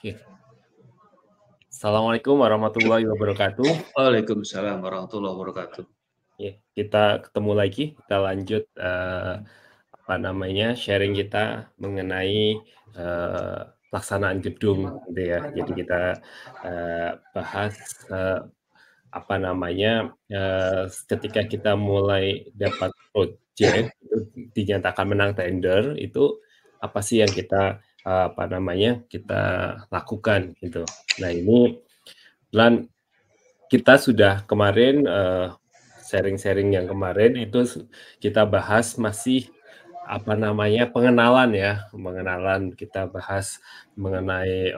Oke. Assalamualaikum warahmatullahi wabarakatuh. Waalaikumsalam warahmatullahi wabarakatuh. Ya, kita ketemu lagi, kita lanjut, apa namanya, sharing kita mengenai, pelaksanaan gedung gitu ya. Jadi kita, bahas, apa namanya, ketika kita mulai dapat project, itu dinyatakan menang tender, itu apa sih yang kita, apa namanya, kita lakukan gitu. Nah ini lan kita sudah kemarin, sharing-sharing yang kemarin itu kita bahas masih, apa namanya, pengenalan ya, pengenalan kita bahas mengenai,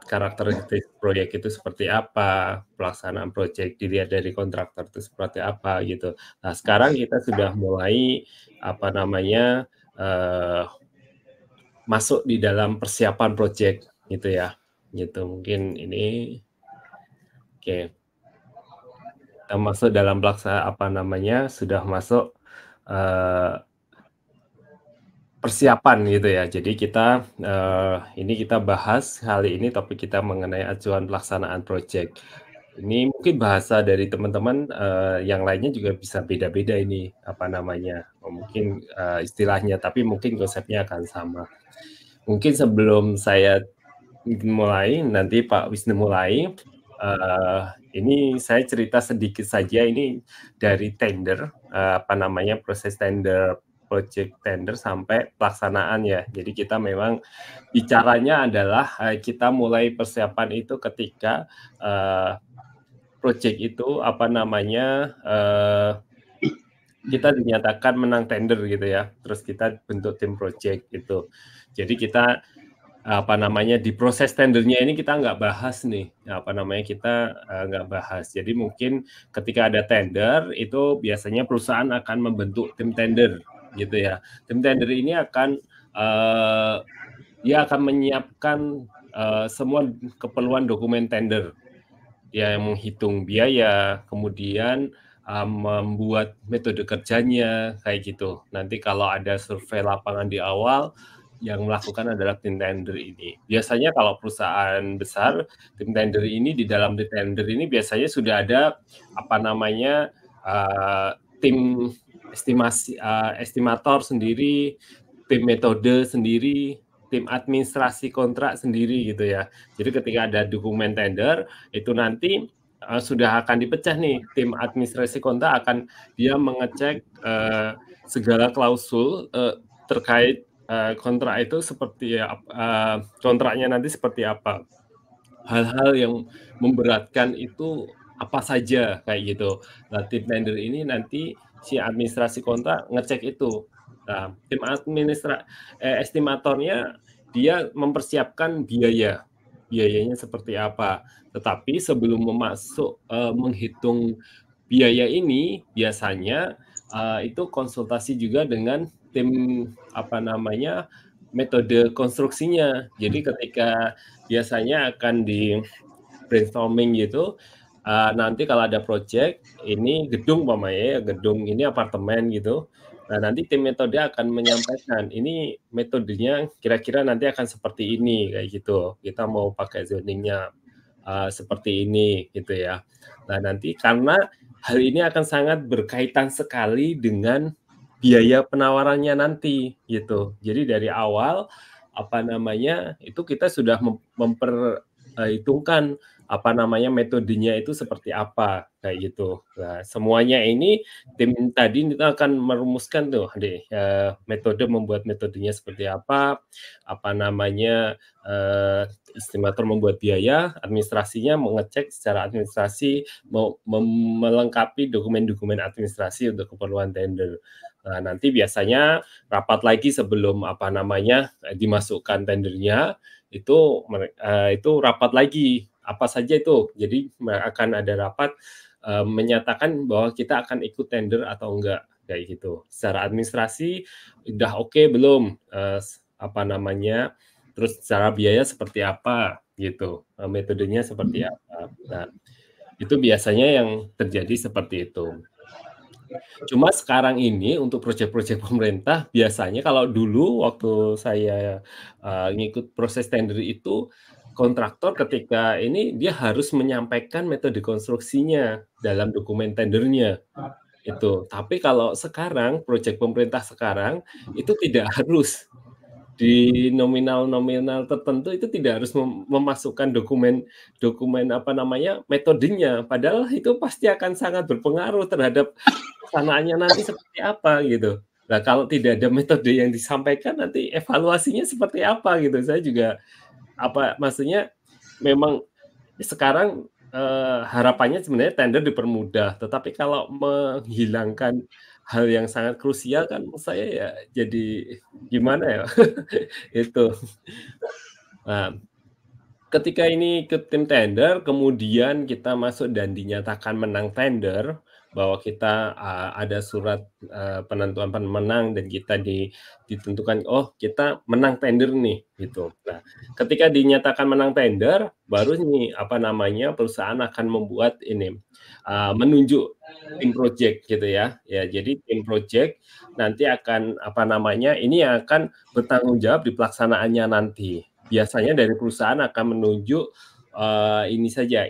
karakteristik proyek itu seperti apa, pelaksanaan projek dilihat dari kontraktor itu seperti apa, gitu. Nah, sekarang kita sudah mulai, apa namanya, masuk di dalam persiapan projek, gitu ya, gitu. Mungkin ini oke. Kita masuk dalam apa namanya, sudah masuk, eee, persiapan gitu ya. Jadi kita, ini kita bahas kali ini topik kita mengenai acuan pelaksanaan project. Ini mungkin bahasa dari teman-teman, yang lainnya juga bisa beda-beda ini, apa namanya, mungkin, istilahnya, tapi mungkin konsepnya akan sama. Mungkin sebelum saya mulai, nanti Pak Wisnu mulai, ini saya cerita sedikit saja ini dari tender, apa namanya, proses tender, project tender sampai pelaksanaan ya. Jadi kita memang bicaranya adalah, kita mulai persiapan itu ketika, project itu, apa namanya, kita dinyatakan menang tender gitu ya, terus kita bentuk tim project gitu. Jadi kita apa namanya, di proses tendernya ini kita nggak bahas nih, apa namanya, kita, nggak bahas. Jadi mungkin ketika ada tender, itu biasanya perusahaan akan membentuk tim tender, gitu ya. Tim tender ini akan, dia akan menyiapkan, semua keperluan dokumen tender. Dia yang menghitung biaya, kemudian, membuat metode kerjanya, kayak gitu. Nanti kalau ada survei lapangan di awal, yang melakukan adalah tim tender ini. Biasanya kalau perusahaan besar, tim tender ini di dalam tim tender ini biasanya sudah ada, apa namanya, tim estimator sendiri, tim metode sendiri, tim administrasi kontrak sendiri gitu ya. Jadi ketika ada dokumen tender, itu nanti, sudah akan dipecah nih, tim administrasi kontrak akan dia mengecek, segala klausul, terkait, kontrak itu seperti kontraknya nanti seperti apa. Hal-hal yang memberatkan itu apa saja, kayak gitu. Nah, tim tender ini nanti si administrasi kontrak ngecek itu. Nah, tim estimatornya dia mempersiapkan biaya, biayanya seperti apa. Tetapi sebelum menghitung biaya ini, biasanya, itu konsultasi juga dengan tim, apa namanya, metode konstruksinya. Jadi ketika biasanya akan di-brainstorming gitu, nanti kalau ada project, ini gedung umpamanya ya, gedung ini apartemen gitu. Nah, nanti tim metode akan menyampaikan, ini metodenya kira-kira nanti akan seperti ini, kayak gitu. Kita mau pakai zoning-nya, seperti ini, gitu ya. Nah, nanti karena hal ini akan sangat berkaitan sekali dengan biaya penawarannya nanti, gitu. Jadi dari awal, apa namanya, itu kita sudah hitungkan, apa namanya, metodenya itu seperti apa, kayak gitu. Nah, semuanya ini tim tadi itu akan merumuskan tuh metode membuat metodenya seperti apa namanya, estimator membuat biaya, administrasinya mengecek secara administrasi, melengkapi dokumen-dokumen administrasi untuk keperluan tender. Nah, nanti biasanya rapat lagi sebelum, apa namanya, dimasukkan tendernya, itu rapat lagi, apa saja itu. Jadi akan ada rapat, menyatakan bahwa kita akan ikut tender atau enggak, kayak gitu. Secara administrasi udah oke belum, apa namanya, terus secara biaya seperti apa, gitu, metodenya seperti apa. Nah, itu biasanya yang terjadi seperti itu. Cuma sekarang ini untuk proyek-proyek pemerintah biasanya kalau dulu waktu saya, ngikut proses tender itu, kontraktor ketika ini dia harus menyampaikan metode konstruksinya dalam dokumen tendernya, itu. Tapi kalau sekarang, proyek pemerintah sekarang, itu tidak harus. Di nominal-nominal tertentu itu tidak harus memasukkan dokumen dokumen, apa namanya, metodenya, padahal itu pasti akan sangat berpengaruh terhadap pelaksanaannya nanti seperti apa gitu. Nah, kalau tidak ada metode yang disampaikan nanti evaluasinya seperti apa gitu. Saya juga apa, maksudnya memang sekarang, harapannya sebenarnya tender dipermudah, tetapi kalau menghilangkan hal yang sangat krusial kan saya ya jadi gimana ya, itu. Nah, ketika ini ke tim tender, kemudian kita masuk dan dinyatakan menang tender, bahwa kita, ada surat, penentuan pemenang dan kita ditentukan, "Oh, kita menang tender nih," gitu. Nah, ketika dinyatakan menang tender, baru nih, apa namanya, perusahaan akan membuat ini, menunjuk tim project gitu ya. Ya, jadi tim project nanti akan, apa namanya, ini yang akan bertanggung jawab di pelaksanaannya nanti. Biasanya dari perusahaan akan menunjuk, ini saja,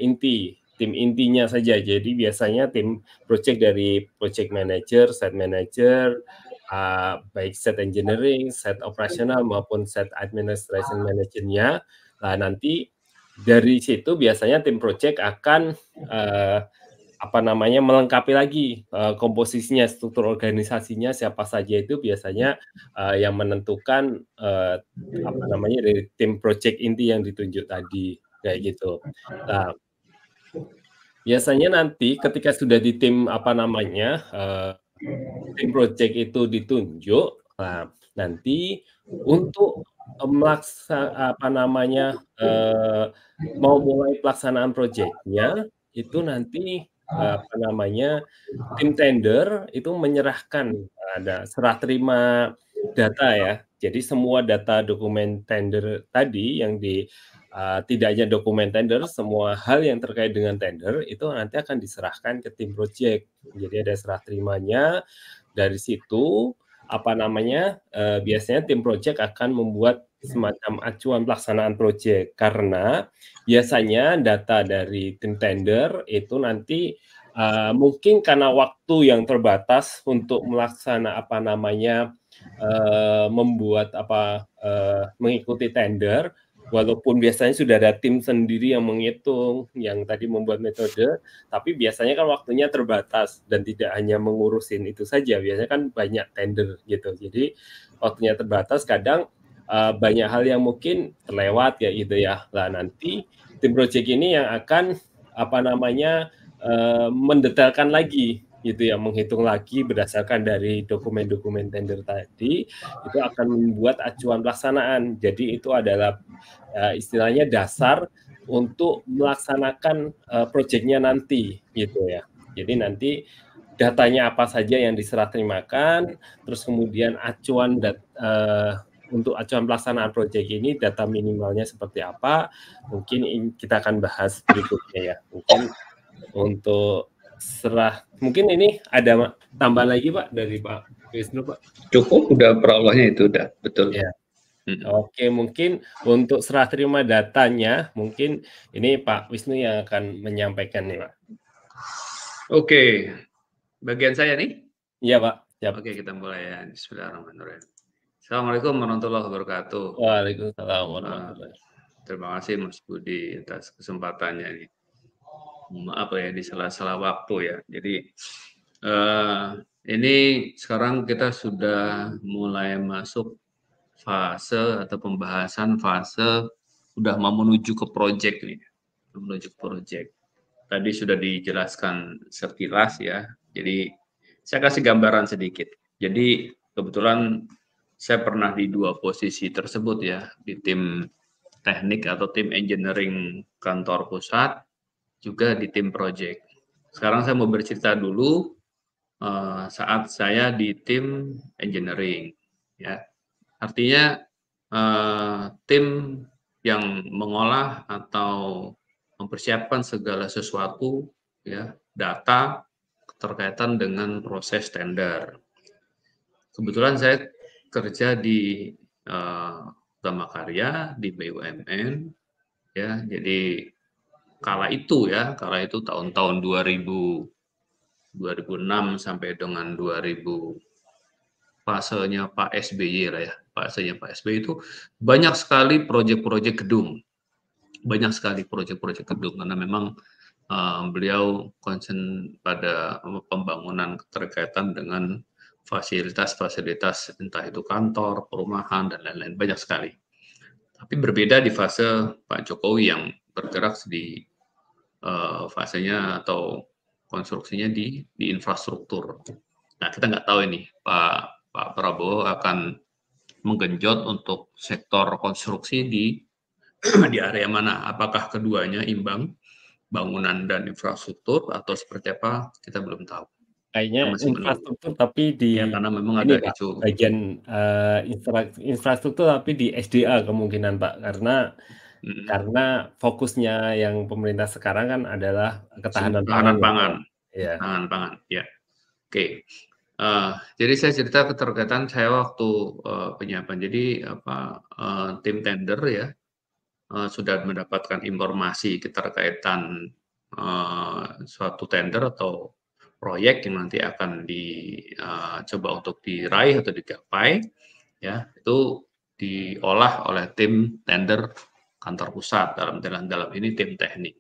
tim intinya saja. Jadi biasanya tim project dari project manager, site manager, baik site engineering, site operasional, maupun site administration manager-nya. Nah, nanti dari situ biasanya tim project akan, apa namanya, melengkapi lagi, komposisinya, struktur organisasinya, siapa saja itu biasanya, yang menentukan, apa namanya, dari tim project inti yang ditunjuk tadi, kayak gitu. Nah, biasanya nanti ketika sudah di tim, apa namanya, tim project itu ditunjuk, nah, nanti untuk, apa namanya, mau mulai pelaksanaan projeknya, itu nanti, apa namanya, tim tender itu menyerahkan, ada serah terima data ya. Jadi semua data dokumen tender tadi yang tidak hanya dokumen tender, semua hal yang terkait dengan tender itu nanti akan diserahkan ke tim project. Jadi ada serah terimanya, dari situ, apa namanya, biasanya tim project akan membuat semacam acuan pelaksanaan project. Karena biasanya data dari tim tender itu nanti, mungkin karena waktu yang terbatas untuk apa namanya, membuat apa, mengikuti tender, walaupun biasanya sudah ada tim sendiri yang menghitung, yang tadi membuat metode, tapi biasanya kan waktunya terbatas dan tidak hanya mengurusin itu saja, biasanya kan banyak tender gitu. Jadi waktunya terbatas kadang, banyak hal yang mungkin terlewat ya gitu ya. Nah, nanti tim project ini yang akan, apa namanya, mendetailkan lagi gitu ya, menghitung lagi berdasarkan dari dokumen-dokumen tender tadi, itu akan membuat acuan pelaksanaan. Jadi itu adalah, istilahnya dasar untuk melaksanakan, projeknya nanti, gitu ya. Jadi nanti datanya apa saja yang diserah terimakan, terus kemudian untuk acuan pelaksanaan project ini data minimalnya seperti apa, mungkin kita akan bahas berikutnya ya. Mungkin untuk mungkin ini ada tambahan lagi Pak dari Pak Wisnu Pak? Cukup, udah per Allahnya itu udah, betul. Ya. Oke, mungkin untuk serah terima datanya, mungkin ini Pak Wisnu yang akan menyampaikan nih, Pak. Oke, bagian saya nih? Iya, Pak, siap. Oke, kita mulai ya. Bismillahirrahmanirrahim. Assalamualaikum warahmatullahi wabarakatuh. Waalaikumsalam warahmatullahi. Terima kasih Mas Budi atas kesempatannya nih. Maaf ya di sela-sela waktu ya. Jadi ini sekarang kita sudah mulai masuk fase atau pembahasan fase udah mau menuju ke project nih. Menuju ke project. Tadi sudah dijelaskan sekilas ya. Jadi saya kasih gambaran sedikit. Jadi kebetulan saya pernah di dua posisi tersebut ya, di tim teknik atau tim engineering kantor pusat, juga di tim project. Sekarang saya mau bercerita dulu saat saya di tim engineering. Ya, artinya tim yang mengolah atau mempersiapkan segala sesuatu, ya, data keterkaitan dengan proses tender. Kebetulan saya kerja di Utama Karya di BUMN, ya. Jadi kala itu tahun-tahun 2006 sampai dengan 2000 fasenya Pak SBY lah ya. Fasenya Pak SBY itu banyak sekali proyek-proyek gedung. Banyak sekali proyek-proyek gedung karena memang beliau concern pada pembangunan keterkaitan dengan fasilitas-fasilitas entah itu kantor, perumahan dan lain-lain, banyak sekali. Tapi berbeda di fase Pak Jokowi yang bergerak di fasenya atau konstruksinya di infrastruktur. Nah, kita nggak tahu ini Pak Prabowo akan menggenjot untuk sektor konstruksi di area mana? Apakah keduanya imbang, bangunan dan infrastruktur, atau seperti apa? Kita belum tahu. Kayaknya Kita masih menunggu. infrastruktur tapi di Ya, karena memang ini ada Pak, isu. bagian infrastruktur tapi di SDA kemungkinan Pak, karena fokusnya yang pemerintah sekarang kan adalah ketahanan pangan Ketahanan ya Pak pangan. ya? Iya. Ketahanan pangan, ya. Oke. Jadi saya cerita keterkaitan saya waktu penyiapan. Jadi tim tender ya sudah mendapatkan informasi keterkaitan suatu tender atau proyek yang nanti akan dicoba untuk diraih atau digapai, ya itu diolah oleh tim tender kantor pusat dalam ini tim teknik.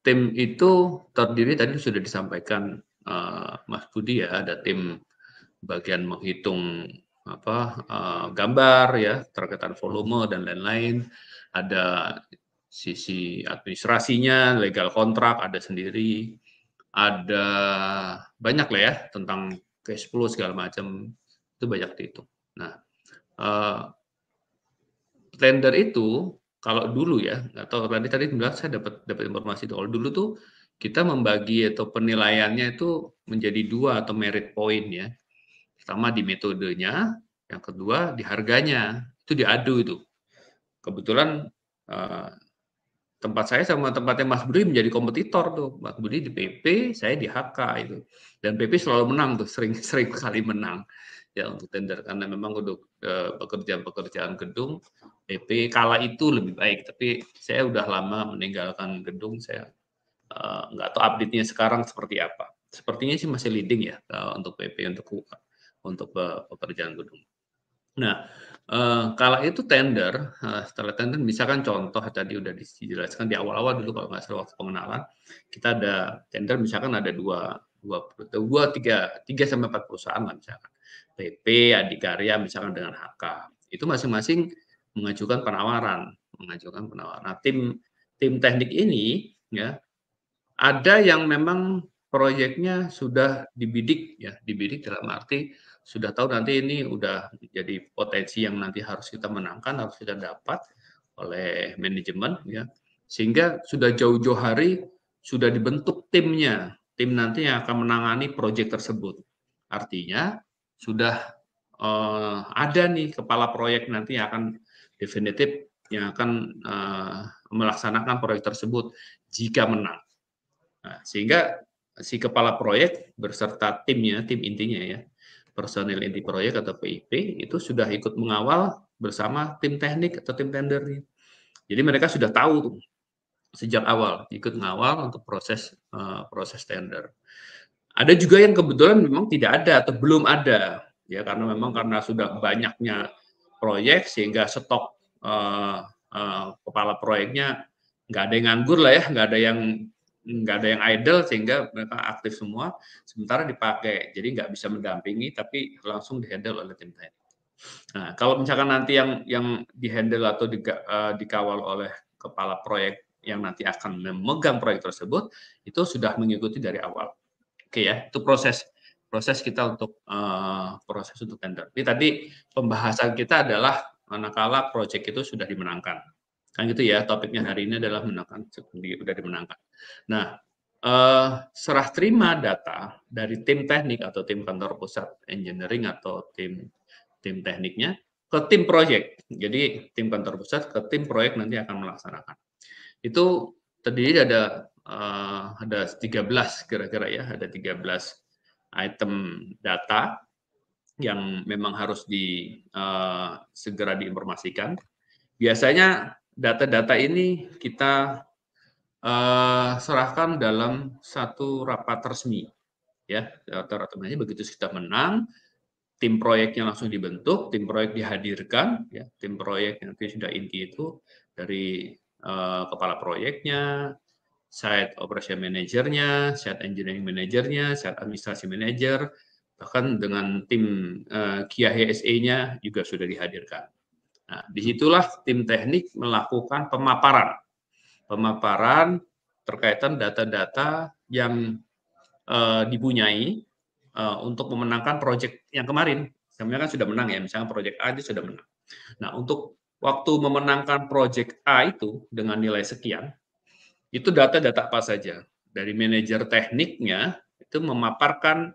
Tim itu terdiri tadi sudah disampaikan Mas Budi ya, ada tim bagian menghitung gambar ya, terkaitan volume dan lain-lain, ada sisi administrasinya, legal kontrak ada sendiri, ada banyak lah ya tentang cash flow segala macam, itu banyak dihitung. Nah, tender itu kalau dulu ya, atau tadi bilang saya dapat informasi itu, kalau dulu tuh kita membagi atau penilaiannya itu menjadi 2 atau merit point ya. Pertama di metodenya, yang kedua di harganya, itu diadu itu. Kebetulan tempat saya sama tempatnya Mas Budi menjadi kompetitor tuh. Mas Budi di PP, saya di HK itu. Dan PP selalu menang tuh, sering kali menang ya untuk tender karena memang untuk pekerjaan gedung PP kala itu lebih baik. Tapi saya udah lama meninggalkan gedung, saya nggak tahu update-nya sekarang seperti apa. Sepertinya sih masih leading ya untuk PP untuk pekerjaan gedung. Nah, kala itu tender, setelah tender misalkan contoh tadi udah dijelaskan di awal-awal dulu kalau nggak salah waktu pengenalan, kita ada tender misalkan ada 3 sampai 4 perusahaan lah misalkan. PP, Adikarya misalkan dengan HK. Itu masing-masing mengajukan penawaran. Nah, tim teknik ini ya ada yang memang proyeknya sudah dibidik ya, dibidik dalam arti sudah tahu nanti ini udah jadi potensi yang nanti harus kita menangkan, harus kita dapat oleh manajemen ya. Sehingga sudah jauh-jauh hari sudah dibentuk timnya, tim nanti yang akan menangani proyek tersebut. Artinya sudah ada nih kepala proyek nanti yang akan definitif yang akan melaksanakan proyek tersebut jika menang. Nah, sehingga si kepala proyek berserta timnya, tim intinya ya, personil inti proyek atau PIP itu sudah ikut mengawal bersama tim teknik atau tim tender. Jadi mereka sudah tahu sejak awal ikut mengawal untuk proses tender. Ada juga yang kebetulan memang tidak ada atau belum ada ya karena sudah banyaknya proyek sehingga stok kepala proyeknya nggak ada yang nganggur lah ya, nggak ada yang idle sehingga mereka aktif semua sementara dipakai jadi nggak bisa mendampingi tapi langsung dihandle oleh tim teknik. Nah kalau misalkan nanti yang dihandle atau dikawal oleh kepala proyek yang nanti akan memegang proyek tersebut itu sudah mengikuti dari awal. Oke ya itu proses kita untuk proses untuk tender. Ini tadi pembahasan kita adalah manakala proyek itu sudah dimenangkan. Kan gitu ya, topiknya hari ini adalah menangkan, sudah dimenangkan. Nah, serah terima data dari tim teknik atau tim kantor pusat engineering atau tim tekniknya ke tim proyek. Jadi tim kantor pusat ke tim proyek nanti akan melaksanakan. Itu terdiri ada ada 13 kira-kira ya, ada 13 item data yang memang harus segera diinformasikan. Biasanya data-data ini kita serahkan dalam satu rapat resmi, ya. Rapat resmi begitu kita menang, tim proyeknya langsung dibentuk, tim proyek dihadirkan, ya. Tim proyek nanti sudah inti itu dari kepala proyeknya, site operation manajernya, site engineering manajernya, site administrasi manajer, bahkan dengan tim QA/HSE-nya juga sudah dihadirkan. Nah, disitulah tim teknik melakukan pemaparan terkaitan data-data yang dipunyai untuk memenangkan proyek yang kemarin. Sebenarnya kan sudah menang ya, misalnya proyek A itu sudah menang. Nah, untuk waktu memenangkan proyek A itu dengan nilai sekian, itu data-data apa saja. Dari manajer tekniknya itu memaparkan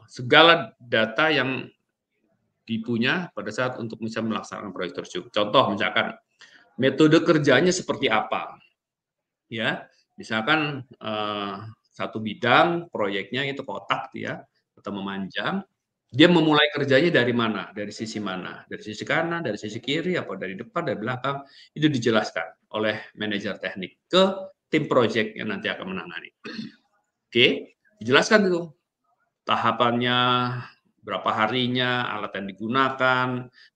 segala data yang dipunya pada saat untuk bisa melaksanakan proyek tersebut. Contoh misalkan metode kerjanya seperti apa, ya. Misalkan satu bidang proyeknya itu kotak ya atau memanjang, dia memulai kerjanya dari mana, dari sisi mana, dari sisi kanan, dari sisi kiri, apa dari depan, dari belakang, itu dijelaskan oleh manajer teknik ke tim proyek yang nanti akan menangani. Oke, dijelaskan itu tahapannya, berapa harinya, alat yang digunakan,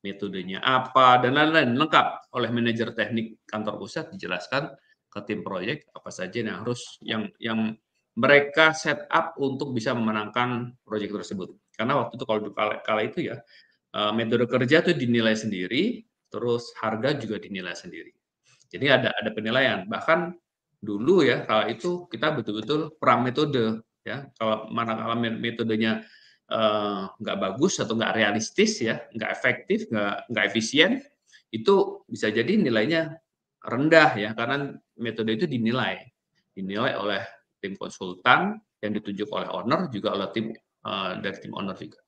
metodenya apa, dan lain-lain lengkap oleh manajer teknik kantor pusat dijelaskan ke tim proyek apa saja yang harus yang mereka set up untuk bisa memenangkan proyek tersebut. Karena waktu itu kalau kala itu ya metode kerja itu dinilai sendiri, terus harga juga dinilai sendiri. Jadi ada penilaian. Bahkan dulu ya kala itu kita betul-betul perang metode ya. Kalau manakala metodenya nggak bagus atau nggak realistis ya, nggak efektif, nggak efisien, itu bisa jadi nilainya rendah ya karena metode itu dinilai oleh tim konsultan yang ditunjuk oleh owner juga oleh tim dari tim owner juga.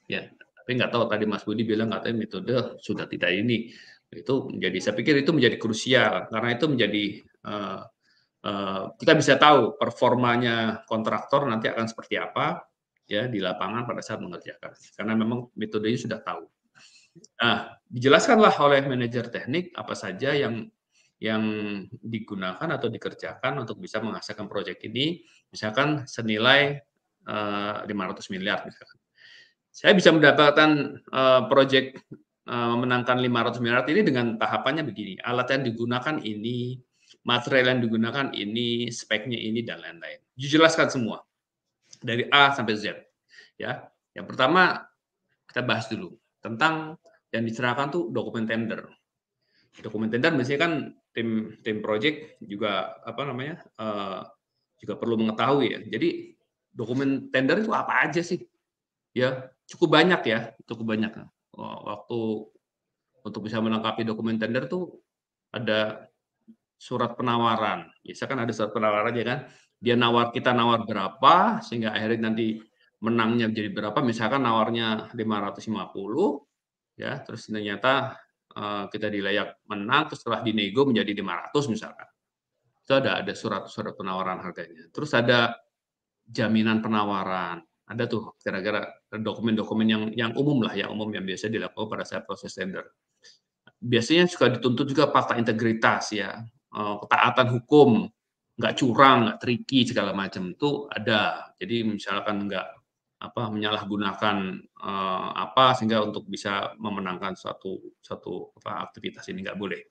Ya, tapi nggak tahu tadi Mas Budi bilang katanya metode sudah tidak ini. Itu menjadi saya pikir itu menjadi krusial karena itu menjadi kita bisa tahu performanya kontraktor nanti akan seperti apa ya di lapangan pada saat mengerjakan karena memang metodenya sudah tahu. Nah, dijelaskanlah oleh manajer teknik apa saja yang digunakan atau dikerjakan untuk bisa menghasilkan proyek ini, misalkan senilai 500 miliar misalkan. Saya bisa mendapatkan proyek memenangkan 500 miliar ini dengan tahapannya begini, alat yang digunakan ini, material yang digunakan ini, speknya ini dan lain-lain. Dijelaskan semua dari A sampai Z. Ya, yang pertama kita bahas dulu tentang yang diserahkan tuh dokumen tender. Dokumen tender biasanya kan tim project juga apa namanya juga perlu mengetahui ya. Jadi dokumen tender itu apa aja sih? Ya cukup banyak ya, cukup banyak. Waktu untuk bisa melengkapi dokumen tender tuh ada surat penawaran. Biasa kan ada surat penawaran ya kan. Dia kita nawar berapa sehingga akhirnya nanti menangnya jadi berapa. Misalkan nawarnya 550 ya, terus ternyata kita dilayak menang, terus setelah dinego menjadi 500 misalkan. Itu ada surat penawaran harganya. Terus ada jaminan penawaran. Ada tuh kira-kira dokumen-dokumen yang umum lah, yang umum yang biasa dilakukan pada saat proses tender. Biasanya suka dituntut juga fakta integritas ya, ketaatan hukum, nggak curang, nggak tricky segala macam itu ada. Jadi misalkan nggak menyalahgunakan sehingga untuk bisa memenangkan suatu aktivitas ini nggak boleh.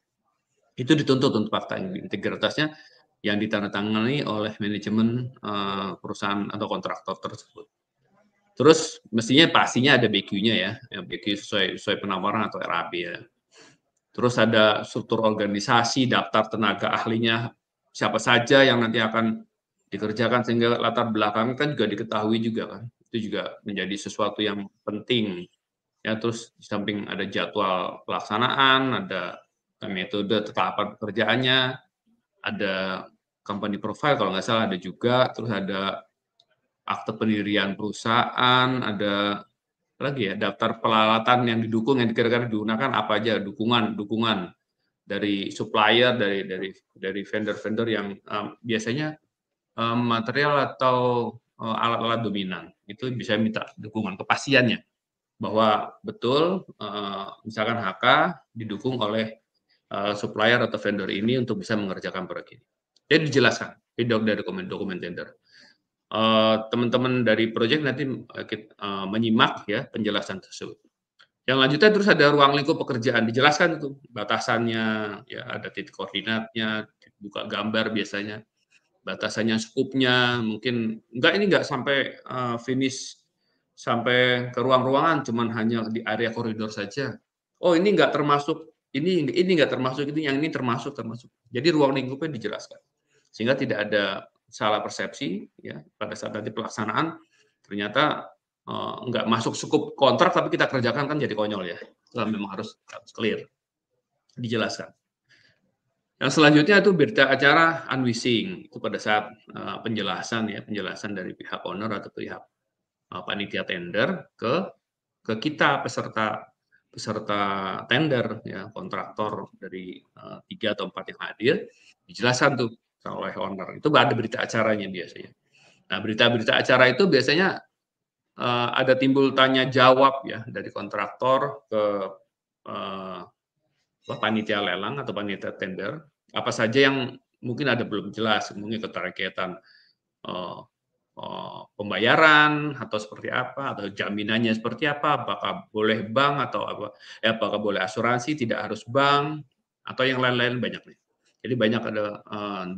Itu dituntut untuk fakta integritasnya yang ditandatangani oleh manajemen perusahaan atau kontraktor tersebut. Terus mestinya pastinya ada BQ-nya ya, BQ sesuai penawaran atau RAB ya. Terus ada struktur organisasi, daftar tenaga ahlinya, siapa saja yang nanti akan dikerjakan sehingga latar belakang kan juga diketahui juga kan. Itu juga menjadi sesuatu yang penting. Ya, terus di samping ada jadwal pelaksanaan, ada metode tetapan pekerjaannya, ada company profile kalau nggak salah ada juga, terus ada akte pendirian perusahaan, ada lagi ya daftar peralatan yang didukung yang kira-kira digunakan apa aja dukungan dari supplier, dari vendor-vendor yang biasanya material atau alat-alat dominan. Itu bisa minta dukungan kepastiannya bahwa betul misalkan HK didukung oleh supplier atau vendor ini untuk bisa mengerjakan proyek ini. Jadi dijelaskan di dokumen tender. Teman-teman dari proyek nanti menyimak ya penjelasan tersebut. Yang lanjutnya terus ada ruang lingkup pekerjaan, dijelaskan itu batasannya, ya ada titik koordinatnya, buka gambar biasanya, batasannya, skupnya, mungkin ini enggak sampai finish sampai ke ruang-ruangan, cuman hanya di area koridor saja. Oh ini enggak termasuk, ini enggak termasuk, ini yang ini termasuk. Jadi ruang lingkupnya dijelaskan. Sehingga tidak ada salah persepsi ya pada saat nanti pelaksanaan ternyata nggak masuk skup kontrak tapi kita kerjakan kan jadi konyol ya. Itu memang harus clear, dijelaskan. Yang selanjutnya itu berita acara unwishing, itu pada saat penjelasan dari pihak owner atau pihak panitia tender ke kita peserta tender ya, kontraktor dari 3 atau 4 yang hadir, dijelaskan tuh oleh owner. Itu ada berita acaranya biasanya. Nah, berita-berita acara itu biasanya ada timbul tanya jawab ya dari kontraktor ke panitia lelang atau panitia tender, apa saja yang mungkin ada belum jelas, mungkin keterkaitan pembayaran atau seperti apa, atau jaminannya seperti apa, apakah boleh bank atau apakah boleh asuransi, tidak harus bank, atau yang lain-lain banyak nih. Jadi banyak ada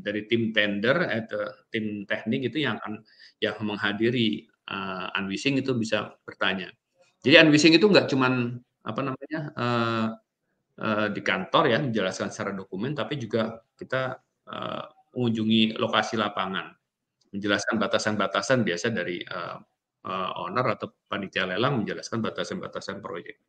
dari tim tender atau tim teknik itu yang menghadiri unwishing itu bisa bertanya. Jadi unwishing itu nggak cuman di kantor ya menjelaskan secara dokumen, tapi juga kita mengunjungi lokasi lapangan, menjelaskan batasan-batasan biasa dari owner atau panitia lelang menjelaskan batasan-batasan proyek.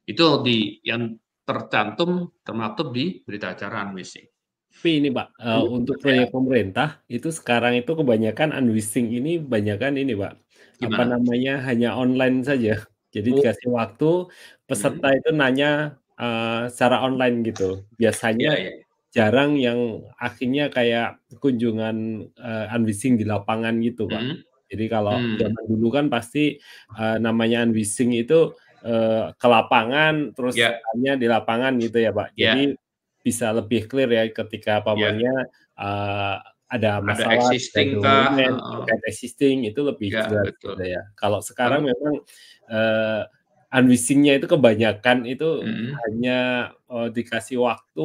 Itu yang termaktub di berita acara unwishing. Tapi ini Pak, untuk proyek pemerintah itu sekarang itu kebanyakan unwishing ini banyakan ini Pak, Gimana? hanya online saja. Jadi dikasih waktu, peserta itu nanya secara online gitu. Biasanya Ya. jarang yang akhirnya kayak kunjungan unwishing di lapangan gitu Pak. Jadi kalau zaman dulu kan pasti namanya unwishing itu ke lapangan, terus tanya di lapangan gitu ya Pak. Jadi bisa lebih clear ya ketika ada masalah existing dokumen terkait existing itu lebih jelas gitu ya. Kalau sekarang memang unwishing-nya itu kebanyakan itu hanya dikasih waktu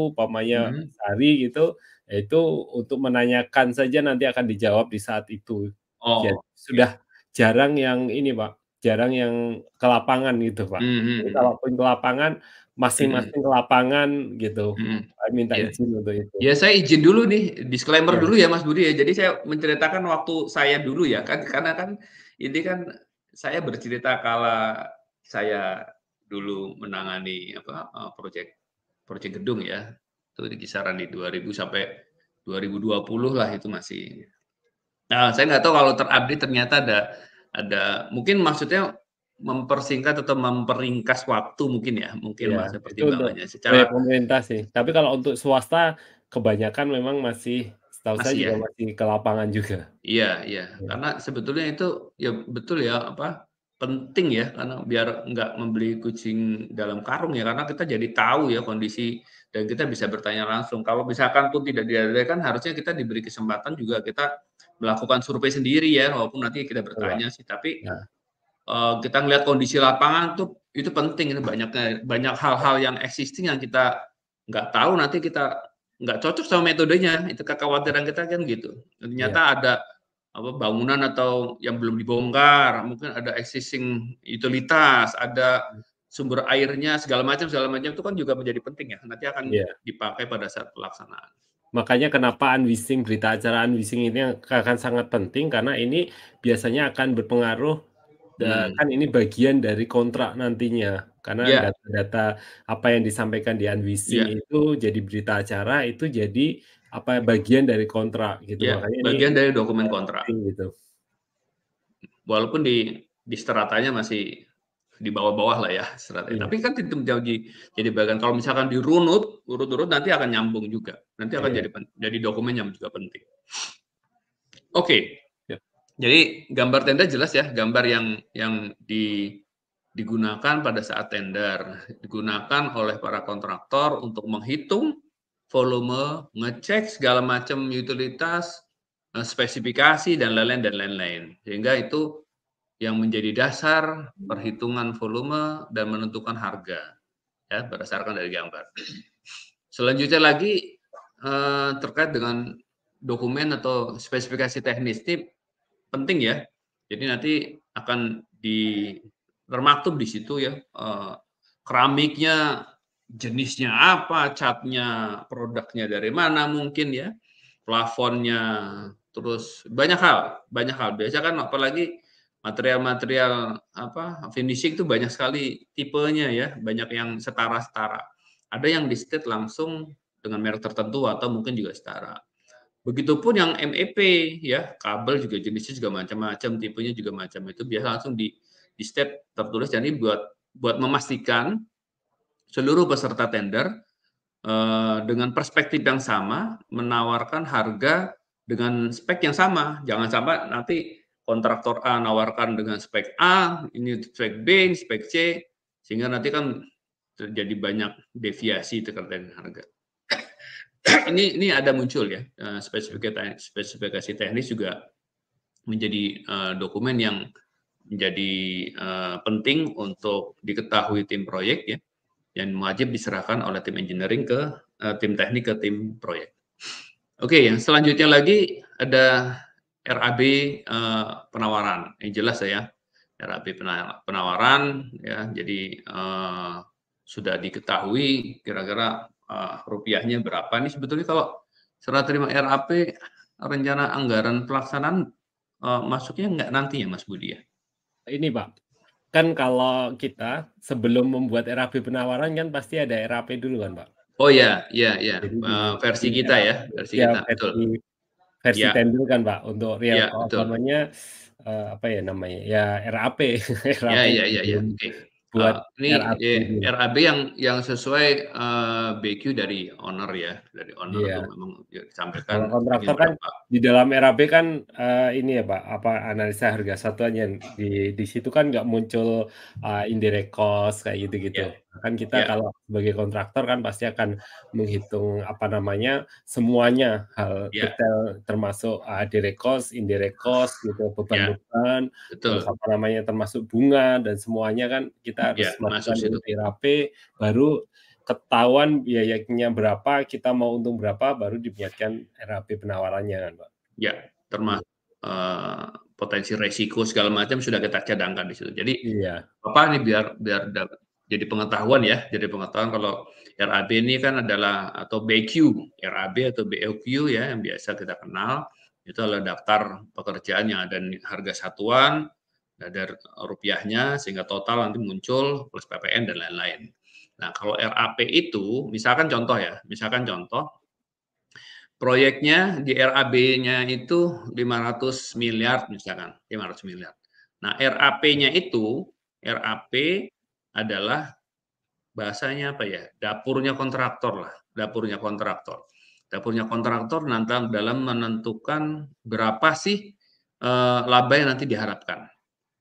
sehari gitu, itu untuk menanyakan saja nanti akan dijawab di saat itu. Jadi sudah jarang yang ini Pak, jarang yang ke lapangan gitu Pak. Jadi kalaupun ke lapangan, masing-masing ke lapangan gitu, minta izin untuk itu. Ya saya izin dulu nih, disclaimer dulu ya Mas Budi ya. Jadi saya menceritakan waktu saya dulu ya, karena kan ini kan saya bercerita kala saya dulu menangani proyek gedung ya. Itu di kisaran di 2000 sampai 2020 lah itu masih. Nah, saya nggak tahu kalau terupdate ternyata ada mungkin maksudnya mempersingkat atau memperingkas waktu mungkin ya, Mas Itu untuk pertimbangannya proyek secara pemerintah sih. Tapi kalau untuk swasta kebanyakan memang setahu saya juga ya. masih ke lapangan juga. Iya. Karena sebetulnya itu ya betul ya penting ya karena biar nggak membeli kucing dalam karung ya karena kita jadi tahu ya kondisi dan kita bisa bertanya langsung. Kalau misalkan pun tidak diadakan harusnya kita diberi kesempatan juga kita melakukan survei sendiri ya walaupun nanti kita bertanya sih tapi kita ngelihat kondisi lapangan tuh itu penting itu banyak hal-hal yang existing yang kita nggak tahu nanti kita nggak cocok sama metodenya itu kekhawatiran kita kan gitu ternyata ada bangunan atau yang belum dibongkar mungkin ada existing utilitas ada sumber airnya segala macam itu kan juga menjadi penting ya nanti akan dipakai pada saat pelaksanaan. Makanya kenapa berita acara unwishing ini akan sangat penting karena ini biasanya akan berpengaruh kan ini bagian dari kontrak nantinya. Karena data-data apa yang disampaikan di unwishing itu jadi berita acara itu jadi bagian dari kontrak gitu. Makanya ini bagian dari dokumen kontrak. Gitu. Walaupun di stratanya masih di bawah-bawah lah ya strategi. Iya. Tapi kan itu jadi bagian. Kalau misalkan dirunut, urut-urut nanti akan nyambung juga. Nanti akan Iya. jadi dokumen yang juga penting. Oke. Ya. Jadi gambar tenda jelas ya, gambar yang digunakan pada saat tender, digunakan oleh para kontraktor untuk menghitung volume, ngecek segala macam utilitas, spesifikasi dan lain-lain. Sehingga itu yang menjadi dasar perhitungan volume dan menentukan harga ya berdasarkan dari gambar. Selanjutnya lagi terkait dengan dokumen atau spesifikasi teknis ini penting ya. Jadi nanti akan termaktub di situ ya keramiknya jenisnya apa, catnya produknya dari mana mungkin ya, plafonnya, terus banyak hal. Biasa kan apalagi material-material apa finishing itu banyak sekali tipenya ya, banyak yang setara-setara. Ada yang di state langsung dengan merek tertentu atau mungkin juga setara. Begitupun yang MEP ya, kabel juga jenisnya juga macam-macam, tipenya juga macam itu biasa langsung di step tertulis. Jadi buat memastikan seluruh peserta tender dengan perspektif yang sama menawarkan harga dengan spek yang sama. Jangan sampai nanti kontraktor A nawarkan dengan spek A, ini spek B, ini spek C, sehingga nanti kan terjadi banyak deviasi terkait dengan harga. Ini ada muncul ya spesifikasi teknis juga menjadi dokumen yang menjadi penting untuk diketahui tim proyek ya, yang wajib diserahkan oleh tim engineering ke tim teknik ke tim proyek. Oke, yang selanjutnya lagi ada RAB penawaran. Yang jelas ya, RAB penawaran ya. Jadi sudah diketahui kira-kira rupiahnya berapa. Ini sebetulnya kalau serah terima RAP rencana anggaran pelaksanaan masuknya nggak nanti ya Mas Budi ya? Ini Pak, kan kalau kita sebelum membuat RAP penawaran kan pasti ada RAP dulu kan Pak? Oh ya, iya. Jadi Versi di kita RAP ya, versi ya kita, betul. versi Ya, tender kan Pak untuk real ya apa betul. namanya apa ya namanya ya RAP Ya, RAP ya. belum Oke. buat Ini RAP dulu. RAB yang sesuai BQ dari owner ya, dari owner itu Iya. memang Kalau disampaikan speknya kontraktor kan berapa. di dalam RAP kan ini ya Pak, apa analisa harga satuannya di situ kan nggak muncul indirect cost kayak gitu-gitu. Ya, Kan kita ya, kalau sebagai kontraktor kan pasti akan menghitung apa namanya semuanya hal ya, detail termasuk direct cost, indirect cost gitu, ya, beban-beban, terus betul. apa namanya termasuk bunga dan semuanya kan kita Ya, harus masuk masukkan dulu situ. di RAP baru ketahuan biayanya berapa, kita mau untung berapa, baru dibuatkan RAP penawarannya kan, Pak. Ya, Iya. termasuk potensi resiko segala macam sudah kita cadangkan di situ. Jadi Iya. apa nih biar jadi pengetahuan ya, jadi pengetahuan kalau RAB ini kan adalah atau BQ, RAB atau BOQ ya yang biasa kita kenal, itu adalah daftar pekerjaan yang ada harga satuan, ada rupiahnya sehingga total nanti muncul plus PPN dan lain-lain. Nah, kalau RAP itu misalkan contoh proyeknya di RAB-nya itu 500 miliar misalkan, 500 miliar. Nah, RAP-nya itu, RAP adalah bahasanya apa ya, dapurnya kontraktor lah, dapurnya kontraktor. Dapurnya kontraktor nanti dalam menentukan berapa sih laba yang nanti diharapkan.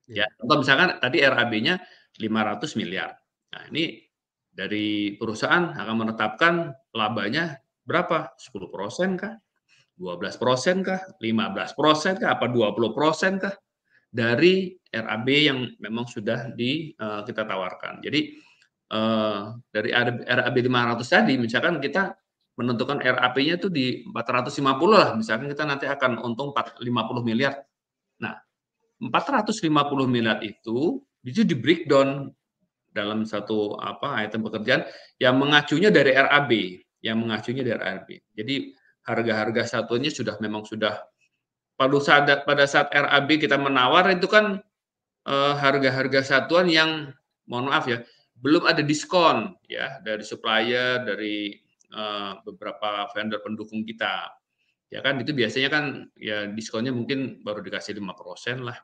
Ya, Iya. contoh misalkan tadi RAB-nya 500 miliar. Nah, ini dari perusahaan akan menetapkan labanya berapa? 10% kah? 12% kah? 15% kah? Apa 20% kah? Dari RAB yang memang sudah kita tawarkan. Jadi dari RAB 500 tadi, misalkan kita menentukan RAP-nya itu di 450 lah, misalkan kita nanti akan untung 50 miliar. Nah, 450 miliar itu di breakdown dalam satu item pekerjaan yang mengacunya dari RAB, Jadi harga-harga satuannya sudah pada saat RAB kita menawar itu kan harga-harga satuan yang mohon maaf ya belum ada diskon ya dari supplier dari beberapa vendor pendukung kita ya kan itu biasanya kan ya diskonnya mungkin baru dikasih 5% lah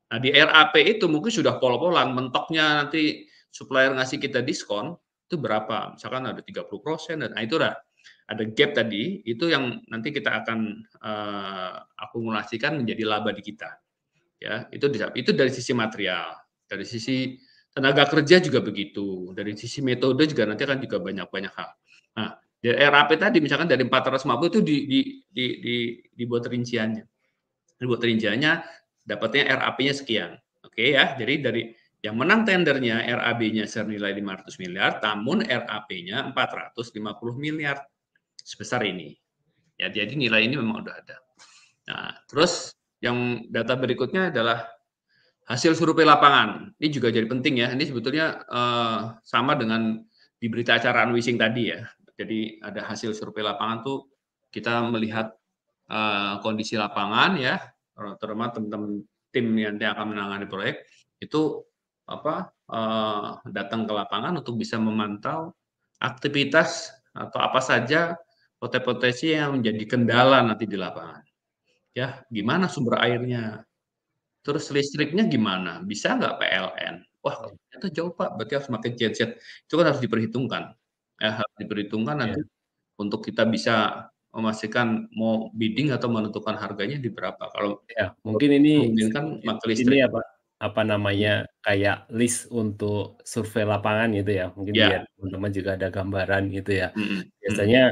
Nah, di RAP itu mungkin sudah pol-polan, mentoknya nanti supplier ngasih kita diskon, itu berapa, misalkan ada 30%, nah itu ada gap tadi, itu yang nanti kita akan akumulasikan menjadi laba di kita. Ya, itu dari sisi material, dari sisi tenaga kerja juga begitu, dari sisi metode juga nanti akan juga banyak hal. Nah, dari RAP tadi misalkan dari 450 itu dibuat rinciannya. Dibuat rinciannya dapatnya RAP-nya sekian. Oke ya, jadi dari yang menang tendernya RAB-nya senilai 500 miliar, namun RAP-nya 450 miliar sebesar ini. Ya, jadi nilai ini memang udah ada. Nah, terus yang data berikutnya adalah hasil survei lapangan. Ini juga jadi penting ya. Ini sebetulnya sama dengan di berita acara unwishing tadi ya. Jadi ada hasil survei lapangan tuh kita melihat kondisi lapangan ya, terutama teman-teman tim yang akan menangani proyek itu datang ke lapangan untuk bisa memantau aktivitas atau apa saja potensi yang menjadi kendala nanti di lapangan. Ya, gimana sumber airnya? Terus listriknya gimana? Bisa nggak PLN? Wah, ternyata jauh Pak, berarti harus pakai genset. Itu kan harus diperhitungkan. Ya, harus diperhitungkan nanti Ya. untuk kita bisa memastikan mau bidding atau menentukan harganya di berapa. Kalau Ya, mungkin ini memungkinkan sedikit pakai ini listrik. apa namanya, kayak list untuk survei lapangan gitu ya, mungkin biar Ya, teman-teman juga ada gambaran gitu ya. mhm mhm, Biasanya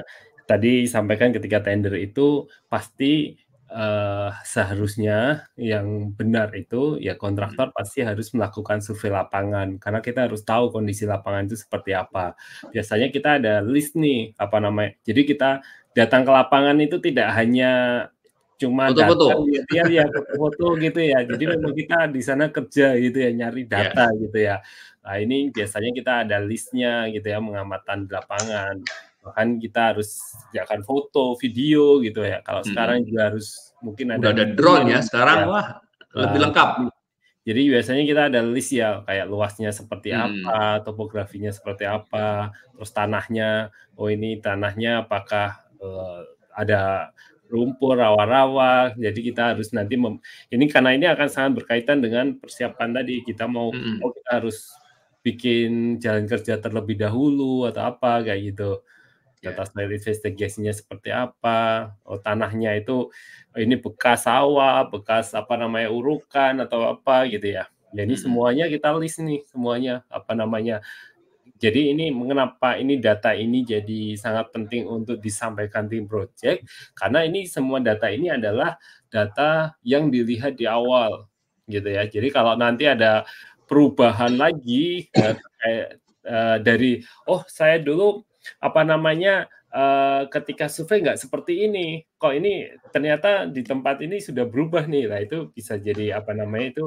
tadi sampaikan ketika tender itu pasti, seharusnya yang benar itu ya mhm. kontraktor pasti harus melakukan survei lapangan, karena kita harus tahu kondisi lapangan itu seperti apa. Biasanya kita ada list nih, apa namanya, jadi kita datang ke lapangan itu tidak hanya cuma datang Foto-foto? gitu ya, foto-foto gitu ya. Jadi memang kita di sana kerja gitu ya, nyari Ya, data gitu ya. Nah, ini biasanya kita ada list-nya gitu ya, pengamatan di lapangan. Bahkan kita harus sediakan foto, video gitu ya. Kalau sekarang mhm. juga harus mungkin ada Udah ada drone ya dokumen sekarang, ya. wah lebih lengkap. Jadi biasanya kita ada list ya, kayak luasnya seperti Mhm, apa, topografinya seperti apa, terus tanahnya, oh ini tanahnya apakah, ada lumpur, rawa-rawa, jadi kita harus nanti ini karena ini akan sangat berkaitan dengan persiapan tadi, kita mau, mhm, oh kita harus bikin jalan kerja terlebih dahulu atau apa, kayak gitu. Data ya, soil investigasinya seperti apa, oh tanahnya itu, ini bekas sawah, bekas apa namanya, urukan atau apa gitu ya. Jadi mhm, semuanya kita list nih, semuanya, apa namanya. Jadi ini mengapa ini data ini jadi sangat penting untuk disampaikan tim project, karena ini semua data ini adalah data yang dilihat di awal, gitu ya. Jadi kalau nanti ada perubahan lagi, kayak, dari, "Oh saya dulu, apa namanya, ketika survei nggak seperti ini, kok ini ternyata di tempat ini sudah berubah nih." Nah itu bisa jadi, apa namanya itu,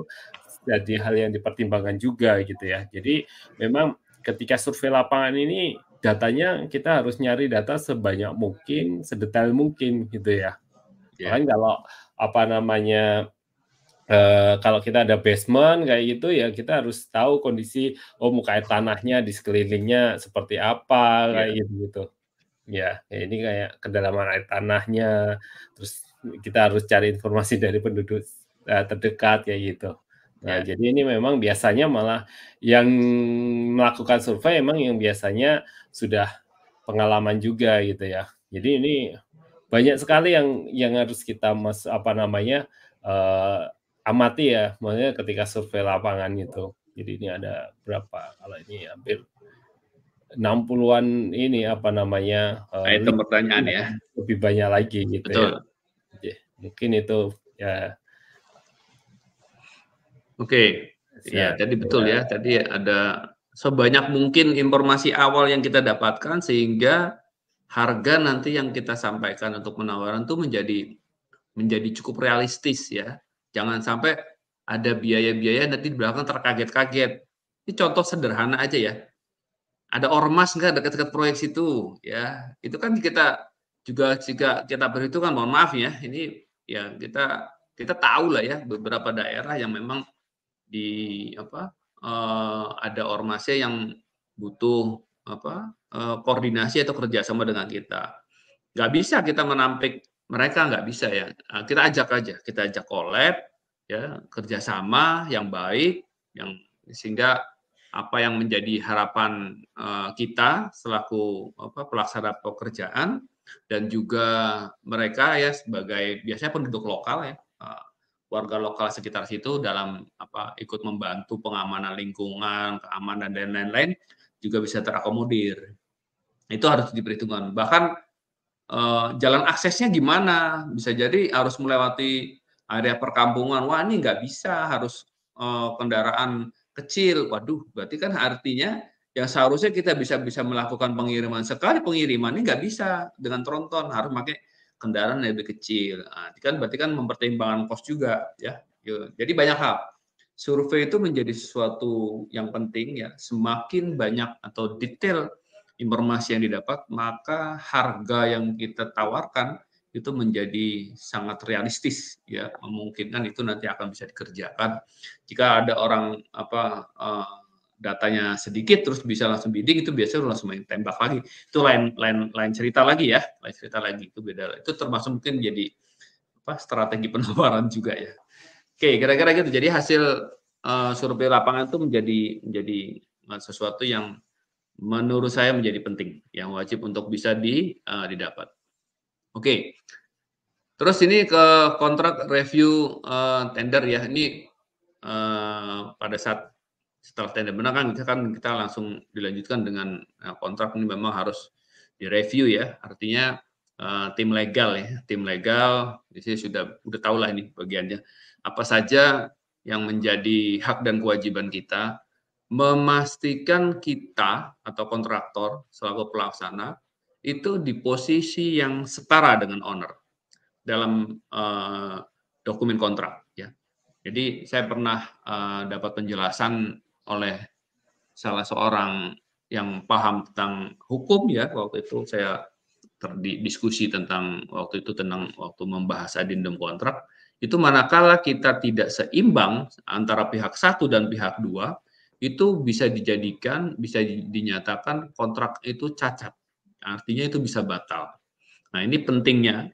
jadi hal yang dipertimbangkan juga gitu ya. Jadi memang ketika survei lapangan ini datanya kita harus nyari data sebanyak mungkin, sedetail mungkin gitu ya. ya, Bahkan kalau apa namanya, kalau kita ada basement kayak gitu ya kita harus tahu kondisi, oh muka air tanahnya di sekelilingnya seperti apa ya, kayak gitu-gitu. Ya, ya ini kayak kedalaman air tanahnya, terus kita harus cari informasi dari penduduk, terdekat kayak gitu. Nah, ya, jadi ini memang biasanya malah yang melakukan survei memang yang biasanya sudah pengalaman juga gitu ya. Jadi ini banyak sekali yang harus kita apa namanya, amati ya, maksudnya ketika survei lapangan gitu. Jadi ini ada berapa, kalau ini hampir 60-an ini, apa namanya, item link pertanyaan ya, lebih banyak lagi gitu ya. betul. Mungkin itu ya Oke, ya bisa tadi betul ya ya, tadi ada sebanyak mungkin informasi awal yang kita dapatkan sehingga harga nanti yang kita sampaikan untuk penawaran tuh menjadi cukup realistis ya. Jangan sampai ada biaya-biaya nanti di belakang terkaget-kaget. Ini contoh sederhana aja ya, ada ormas nggak dekat-dekat proyek situ ya, itu kan kita juga jika kita perhitungkan mohon maaf ya, ini ya kita tahu lah ya beberapa daerah yang memang di apa, ada ormasnya yang butuh apa, koordinasi atau kerjasama dengan kita. Nggak bisa kita menampik mereka, nggak bisa ya, kita ajak aja, kita ajak collab, ya, kerjasama yang baik, yang sehingga apa yang menjadi harapan kita selaku pelaksana pekerjaan dan juga mereka ya sebagai biasanya penduduk lokal ya, warga lokal sekitar situ dalam ikut membantu pengamanan lingkungan, keamanan dan lain-lain juga bisa terakomodir. Itu harus diperhitungkan. Bahkan jalan aksesnya gimana? Bisa jadi harus melewati area perkampungan. Wah, ini nggak bisa, harus kendaraan kecil. Waduh, berarti kan artinya yang seharusnya kita bisa melakukan pengiriman. Sekali pengiriman ini nggak bisa dengan tronton, harus pakai kendaraan yang lebih kecil. Nah, berarti kan mempertimbangkan kos juga ya. Jadi banyak hal. Survei itu menjadi sesuatu yang penting ya. Semakin banyak atau detail informasi yang didapat, maka harga yang kita tawarkan itu menjadi sangat realistis ya, memungkinkan itu nanti akan bisa dikerjakan. Jika ada orang datanya sedikit terus bisa langsung bidding, itu biasanya langsung main tembak lagi. Itu lain cerita lagi ya, lain cerita lagi, itu beda. Itu termasuk mungkin jadi strategi penawaran juga ya. Oke, kira-kira gitu. Jadi hasil survei lapangan itu menjadi sesuatu yang menurut saya menjadi penting, yang wajib untuk bisa didapat. Oke. Terus ini ke kontrak review tender ya. Ini pada saat setelah tender menang kan kita langsung dilanjutkan dengan kontrak ini memang harus direview ya. Artinya tim legal ya, tim legal di sini sudah tahu lah ini bagiannya. Apa saja yang menjadi hak dan kewajiban kita, memastikan kita atau kontraktor selaku pelaksana itu di posisi yang setara dengan owner dalam dokumen kontrak ya. Jadi saya pernah dapat penjelasan oleh salah seorang yang paham tentang hukum ya, waktu itu saya terdiskusi tentang waktu membahas addendum kontrak, itu manakala kita tidak seimbang antara pihak satu dan pihak dua, itu bisa dinyatakan kontrak itu cacat. Artinya itu bisa batal. Nah, ini pentingnya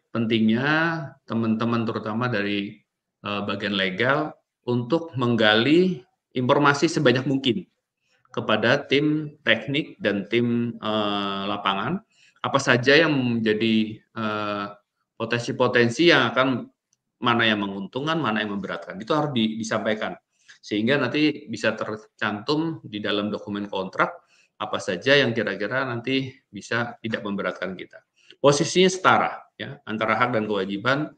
teman-teman terutama dari bagian legal untuk menggali informasi sebanyak mungkin kepada tim teknik dan tim lapangan, apa saja yang menjadi potensi-potensi yang akan mana yang menguntungkan, mana yang memberatkan. Itu harus disampaikan. Sehingga nanti bisa tercantum di dalam dokumen kontrak apa saja yang kira-kira nanti bisa tidak memberatkan kita. Posisinya setara ya, antara hak dan kewajiban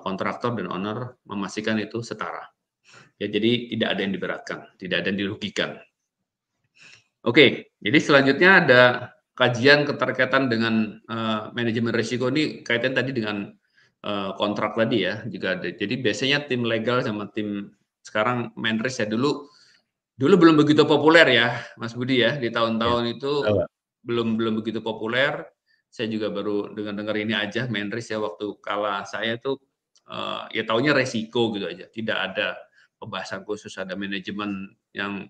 kontraktor dan owner memastikan itu setara. Ya, jadi tidak ada yang diberatkan, tidak ada yang dirugikan. Oke, jadi selanjutnya ada kajian keterkaitan dengan manajemen risiko. Ini kaitan tadi dengan kontrak tadi ya, juga ada. Jadi biasanya tim legal sama tim sekarang Menris ya, dulu belum begitu populer ya, Mas Budi ya, di tahun-tahun ya, itu belum begitu populer. Saya juga baru dengar ini aja Menris ya, waktu kala saya tuh ya taunya resiko gitu aja, tidak ada pembahasan khusus, ada manajemen yang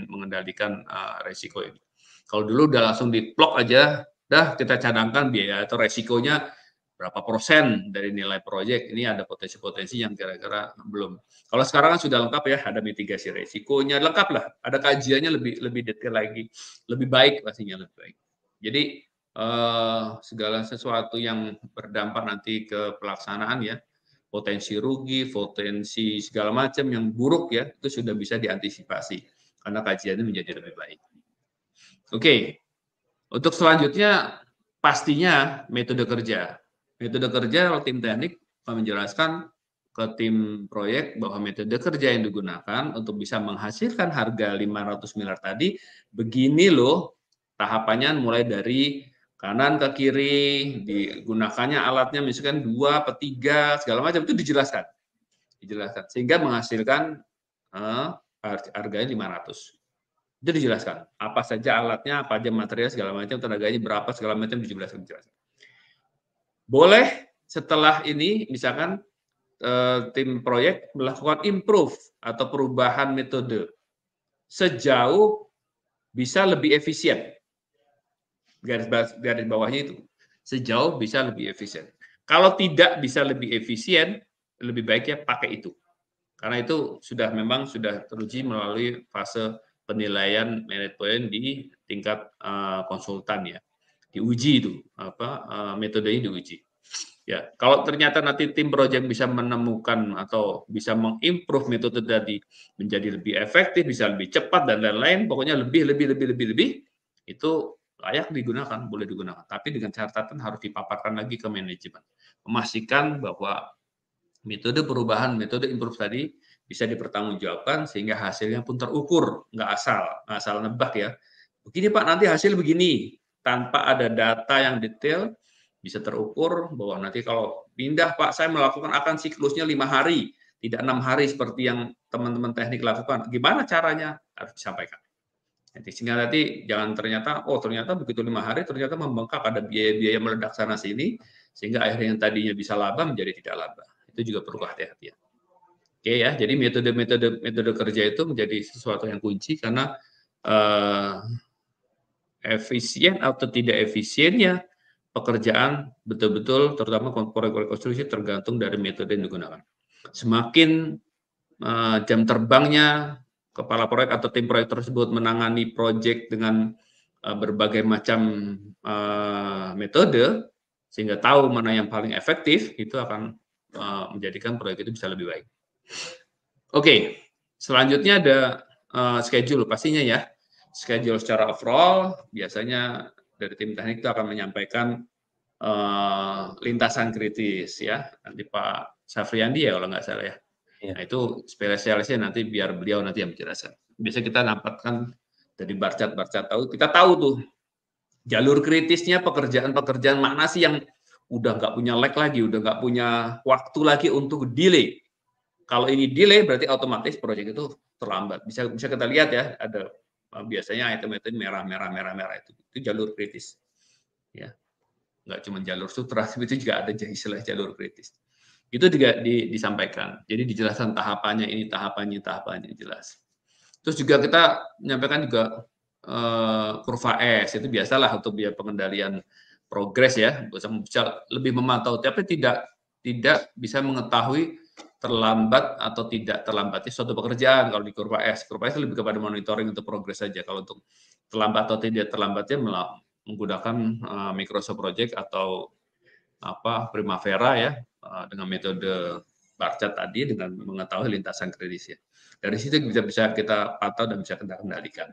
mengendalikan resiko ini. Kalau dulu udah langsung diplok aja, dah kita cadangkan biaya atau resikonya berapa persen dari nilai proyek, ini ada potensi-potensi yang kira-kira belum. Kalau sekarang kan sudah lengkap ya, ada mitigasi resikonya, lengkap lah, ada kajiannya lebih detail lagi, lebih baik pastinya lebih baik. Jadi segala sesuatu yang berdampak nanti ke pelaksanaan ya, potensi rugi, potensi segala macam yang buruk ya, itu sudah bisa diantisipasi karena kajiannya menjadi lebih baik. Oke, untuk selanjutnya pastinya metode kerja. Metode kerja tim teknik menjelaskan ke tim proyek bahwa metode kerja yang digunakan untuk bisa menghasilkan harga 500 miliar tadi begini loh tahapannya, mulai dari kanan ke kiri, digunakannya alatnya misalkan 2 per 3 segala macam, itu dijelaskan sehingga menghasilkan harganya 500. Itu dijelaskan apa saja alatnya, apa aja material segala macam, tenaganya berapa segala macam dijelaskan. Boleh setelah ini misalkan tim proyek melakukan improve atau perubahan metode sejauh bisa lebih efisien. Garis bawahnya itu, sejauh bisa lebih efisien. Kalau tidak bisa lebih efisien, lebih baiknya pakai itu. Karena itu memang sudah teruji melalui fase penilaian merit point di tingkat konsultan ya. Diuji itu metodenya diuji. Ya, kalau ternyata nanti tim project bisa menemukan atau bisa mengimprove metode tadi menjadi lebih efektif, bisa lebih cepat dan lain-lain, pokoknya lebih itu layak digunakan, boleh digunakan. Tapi dengan catatan harus dipaparkan lagi ke manajemen, memastikan bahwa metode perubahan, metode improve tadi bisa dipertanggungjawabkan sehingga hasilnya pun terukur, nggak asal nebak ya. Begini Pak, nanti hasil begini, tanpa ada data yang detail bisa terukur bahwa nanti kalau pindah Pak, saya melakukan akan siklusnya 5 hari, tidak 6 hari seperti yang teman-teman teknik lakukan. Gimana caranya? Harus disampaikan. Sehingga nanti jangan ternyata begitu 5 hari ternyata membengkak, ada biaya-biaya meledak sana sini sehingga akhirnya yang tadinya bisa laba menjadi tidak laba. Itu juga perlu kehati-hatian. Oke ya, jadi metode kerja itu menjadi sesuatu yang kunci karena efisien atau tidak efisiennya pekerjaan betul-betul terutama proyek konstruksi tergantung dari metode yang digunakan. Semakin jam terbangnya kepala proyek atau tim proyek tersebut menangani proyek dengan berbagai macam metode sehingga tahu mana yang paling efektif, itu akan menjadikan proyek itu bisa lebih baik. Oke, selanjutnya ada schedule pastinya ya. Schedule secara overall biasanya dari tim teknik itu akan menyampaikan lintasan kritis ya. Nanti Pak Safriandi ya kalau nggak salah ya. Nah itu spesialisnya nanti biar beliau nanti yang menjelaskan. Biasa kita dapatkan dari barcat tahu, kita tahu tuh jalur kritisnya pekerjaan mana sih yang udah nggak punya lag lagi, udah nggak punya waktu lagi untuk delay. Kalau ini delay berarti otomatis proyek itu terlambat. Bisa kita lihat ya, ada biasanya item-item merah itu jalur kritis. Ya, nggak cuma jalur sutra, itu juga ada istilah jalur kritis. Itu juga disampaikan. Jadi dijelaskan tahapannya jelas. Terus juga kita menyampaikan juga kurva S, itu biasalah untuk biaya pengendalian progres ya, bisa lebih memantau, tapi tidak bisa mengetahui terlambat atau tidak terlambatnya suatu pekerjaan kalau di kurva S. Kurva S lebih kepada monitoring untuk progres saja. Kalau untuk terlambat atau tidak terlambatnya menggunakan Microsoft Project atau Primavera ya, dengan metode barcat tadi dengan mengetahui lintasan kritis ya. Dari situ bisa kita pantau dan bisa kita kendalikan.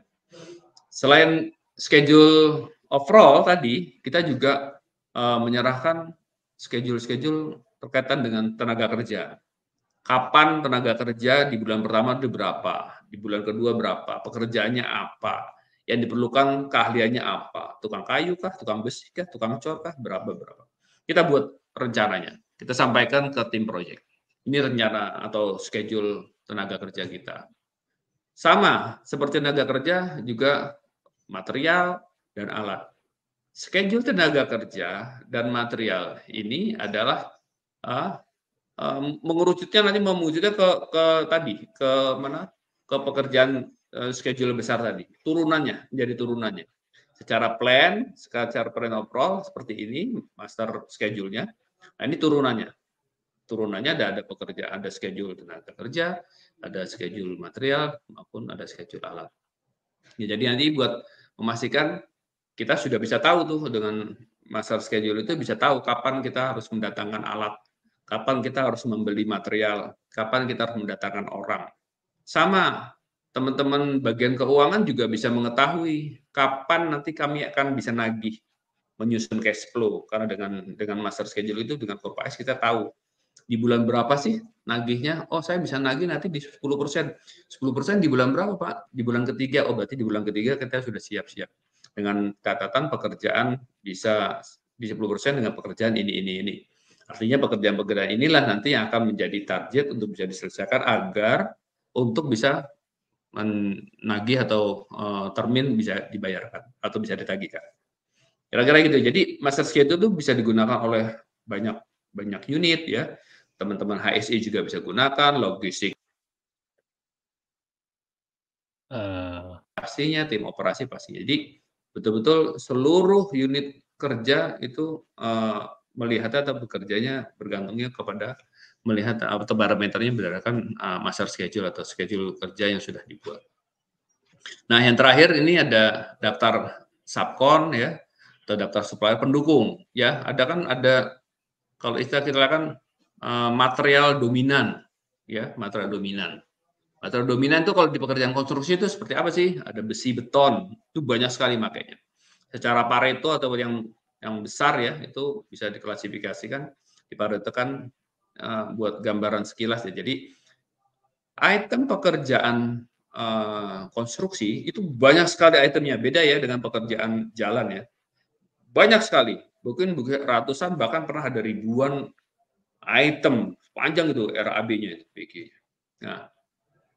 Selain schedule overall tadi, kita juga menyerahkan schedule terkaitan dengan tenaga kerja. Kapan tenaga kerja di bulan pertama itu berapa, di bulan kedua berapa, pekerjaannya apa, yang diperlukan keahliannya apa, tukang kayu kah, tukang besi kah, tukang cor kah, berapa. Kita buat rencananya, kita sampaikan ke tim proyek. Ini rencana atau schedule tenaga kerja kita. Sama seperti tenaga kerja juga material dan alat. Schedule tenaga kerja dan material ini adalah mengerucutnya ke pekerjaan schedule besar tadi, menjadi turunannya. Secara plan overall seperti ini master schedule-nya. Nah, ini turunannya ada pekerjaan, ada schedule tenaga kerja, ada schedule material maupun ada schedule alat. Ya, jadi nanti buat memastikan kita sudah bisa tahu tuh dengan master schedule itu bisa tahu kapan kita harus mendatangkan alat, kapan kita harus membeli material, kapan kita harus mendatangkan orang. Sama teman-teman bagian keuangan juga bisa mengetahui kapan nanti kami akan bisa nagih, menyusun cash flow, karena dengan master schedule itu dengan kurva S kita tahu di bulan berapa sih nagihnya. Oh, saya bisa nagih nanti di 10%. 10% di bulan berapa, Pak? Di bulan ketiga. Oh, berarti di bulan ketiga kita sudah siap-siap. Dengan catatan pekerjaan bisa di 10% dengan pekerjaan ini. Artinya pekerjaan-pekerjaan inilah nanti yang akan menjadi target untuk bisa diselesaikan agar untuk bisa menagih atau termin bisa dibayarkan atau bisa ditagihkan. Kira-kira gitu. Jadi master schedule itu bisa digunakan oleh banyak unit ya. Teman-teman HSE juga bisa gunakan, logistik pastinya, tim operasi pasti. Jadi betul-betul seluruh unit kerja itu melihat atau bekerjanya bergantungnya kepada melihat atau parameternya berdasarkan master schedule atau schedule kerja yang sudah dibuat. Nah, yang terakhir ini ada daftar subkon ya, atau daftar supplier pendukung ya. Ada kalau istilah kita kan material dominan ya, material dominan. Material dominan itu kalau di pekerjaan konstruksi itu seperti apa sih? Ada besi, beton, itu banyak sekali makanya. Secara Pareto atau yang besar ya, itu bisa diklasifikasikan, diparetokan buat gambaran sekilas ya. Jadi item pekerjaan konstruksi itu banyak sekali itemnya, beda ya dengan pekerjaan jalan ya. Banyak sekali, mungkin ratusan bahkan pernah ada ribuan item panjang itu RAB-nya itu PG. Nah,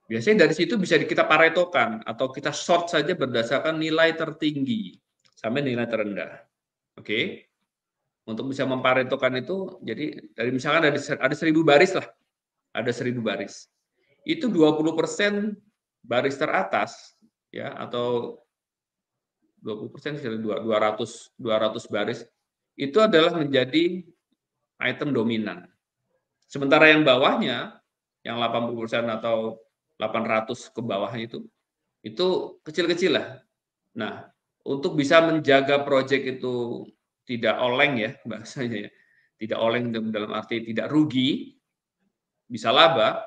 biasanya dari situ bisa kita paretokan atau kita sort saja berdasarkan nilai tertinggi sampai nilai terendah. Oke. Untuk bisa memparetokan itu, jadi dari misalkan ada 1000 baris lah, ada 1000 baris. Itu 20% baris teratas ya, atau 20% 200 baris itu adalah menjadi item dominan. Sementara yang bawahnya, yang 80% atau 800 ke bawahnya itu kecil-kecil lah. Nah, untuk bisa menjaga proyek itu tidak oleng ya bahasanya ya, tidak oleng dalam arti tidak rugi, bisa laba,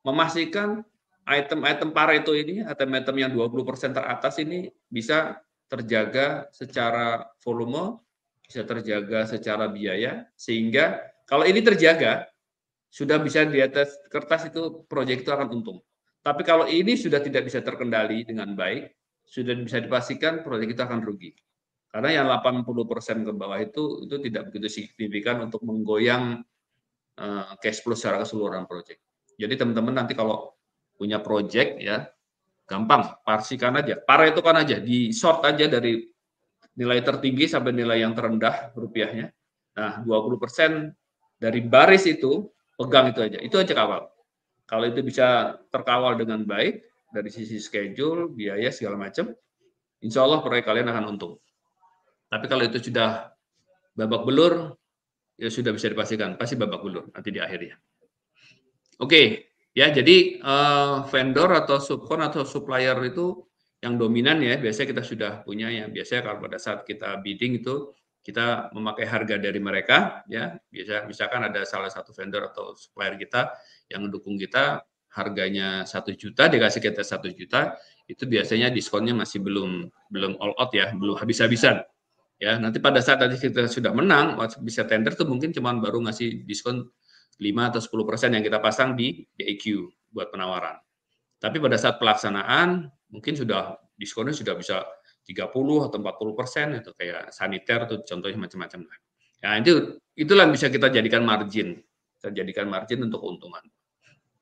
memastikan item-item Pareto ini, item-item yang 20% teratas ini bisa terjaga secara volume, bisa terjaga secara biaya, sehingga kalau ini terjaga, sudah bisa di atas kertas itu proyek itu akan untung. Tapi kalau ini sudah tidak bisa terkendali dengan baik, sudah bisa dipastikan proyek itu akan rugi. Karena yang 80% ke bawah itu tidak begitu signifikan untuk menggoyang cash flow secara keseluruhan proyek. Jadi teman-teman nanti kalau punya proyek ya, gampang, parsikan aja, paretokan aja, di short aja dari nilai tertinggi sampai nilai yang terendah rupiahnya. Nah, 20% dari baris itu pegang itu aja kawal. Kalau itu bisa terkawal dengan baik dari sisi schedule, biaya segala macam, insya Allah proyek kalian akan untung. Tapi kalau itu sudah babak belur, ya sudah bisa dipastikan pasti babak belur nanti di akhirnya. Oke, ya jadi vendor atau subkon atau supplier itu yang dominan ya, biasanya kita sudah punya ya. Biasanya kalau pada saat kita bidding itu kita memakai harga dari mereka ya. Biasa misalkan ada salah satu vendor atau supplier kita yang mendukung kita, harganya 1 juta, dikasih kita 1 juta, itu biasanya diskonnya masih belum all out ya, belum habis-habisan. Ya, nanti pada saat tadi kita sudah menang, bisa tender tuh mungkin cuma baru ngasih diskon 5 atau 10% yang kita pasang di DAQ buat penawaran. Tapi pada saat pelaksanaan mungkin sudah diskonnya sudah bisa 30 atau 40% itu kayak saniter tuh contohnya macam-macam lah. Nah, itulah yang bisa kita jadikan margin. Kita jadikan margin untuk keuntungan.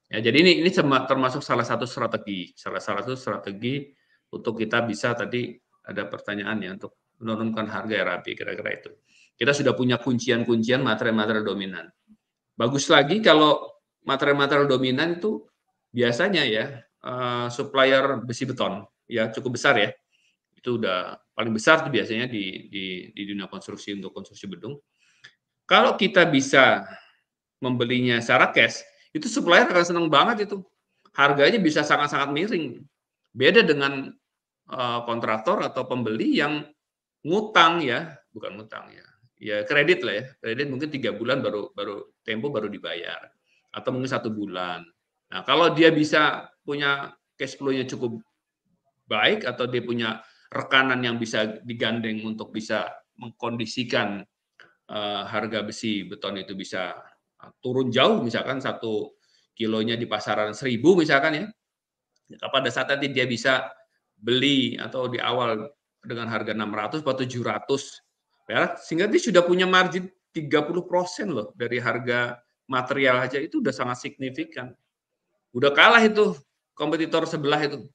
Ya, jadi ini termasuk salah satu strategi untuk kita bisa tadi ada pertanyaan ya untuk menurunkan harga RAB kira-kira itu. Kita sudah punya kuncian-kuncian material-material dominan. Bagus lagi kalau material-material dominan itu biasanya ya supplier besi beton ya cukup besar ya. Itu udah paling besar tuh biasanya di dunia konstruksi untuk konstruksi gedung. Kalau kita bisa membelinya secara cash, itu supplier akan senang banget itu. Harganya bisa sangat-sangat miring. Beda dengan kontraktor atau pembeli yang ngutang ya, bukan ngutang ya. Ya kredit lah ya, kredit mungkin 3 bulan baru dibayar, atau mungkin 1 bulan. Nah kalau dia bisa punya cash flow-nya cukup baik atau dia punya rekanan yang bisa digandeng untuk bisa mengkondisikan harga besi beton itu bisa turun jauh, misalkan 1 kilonya di pasaran 1.000 misalkan ya. Pada saat nanti dia bisa beli atau di awal dengan harga 600 atau 700 perak, sehingga dia sudah punya margin 30% loh dari harga material aja, itu udah sangat signifikan. Udah kalah itu kompetitor sebelah itu.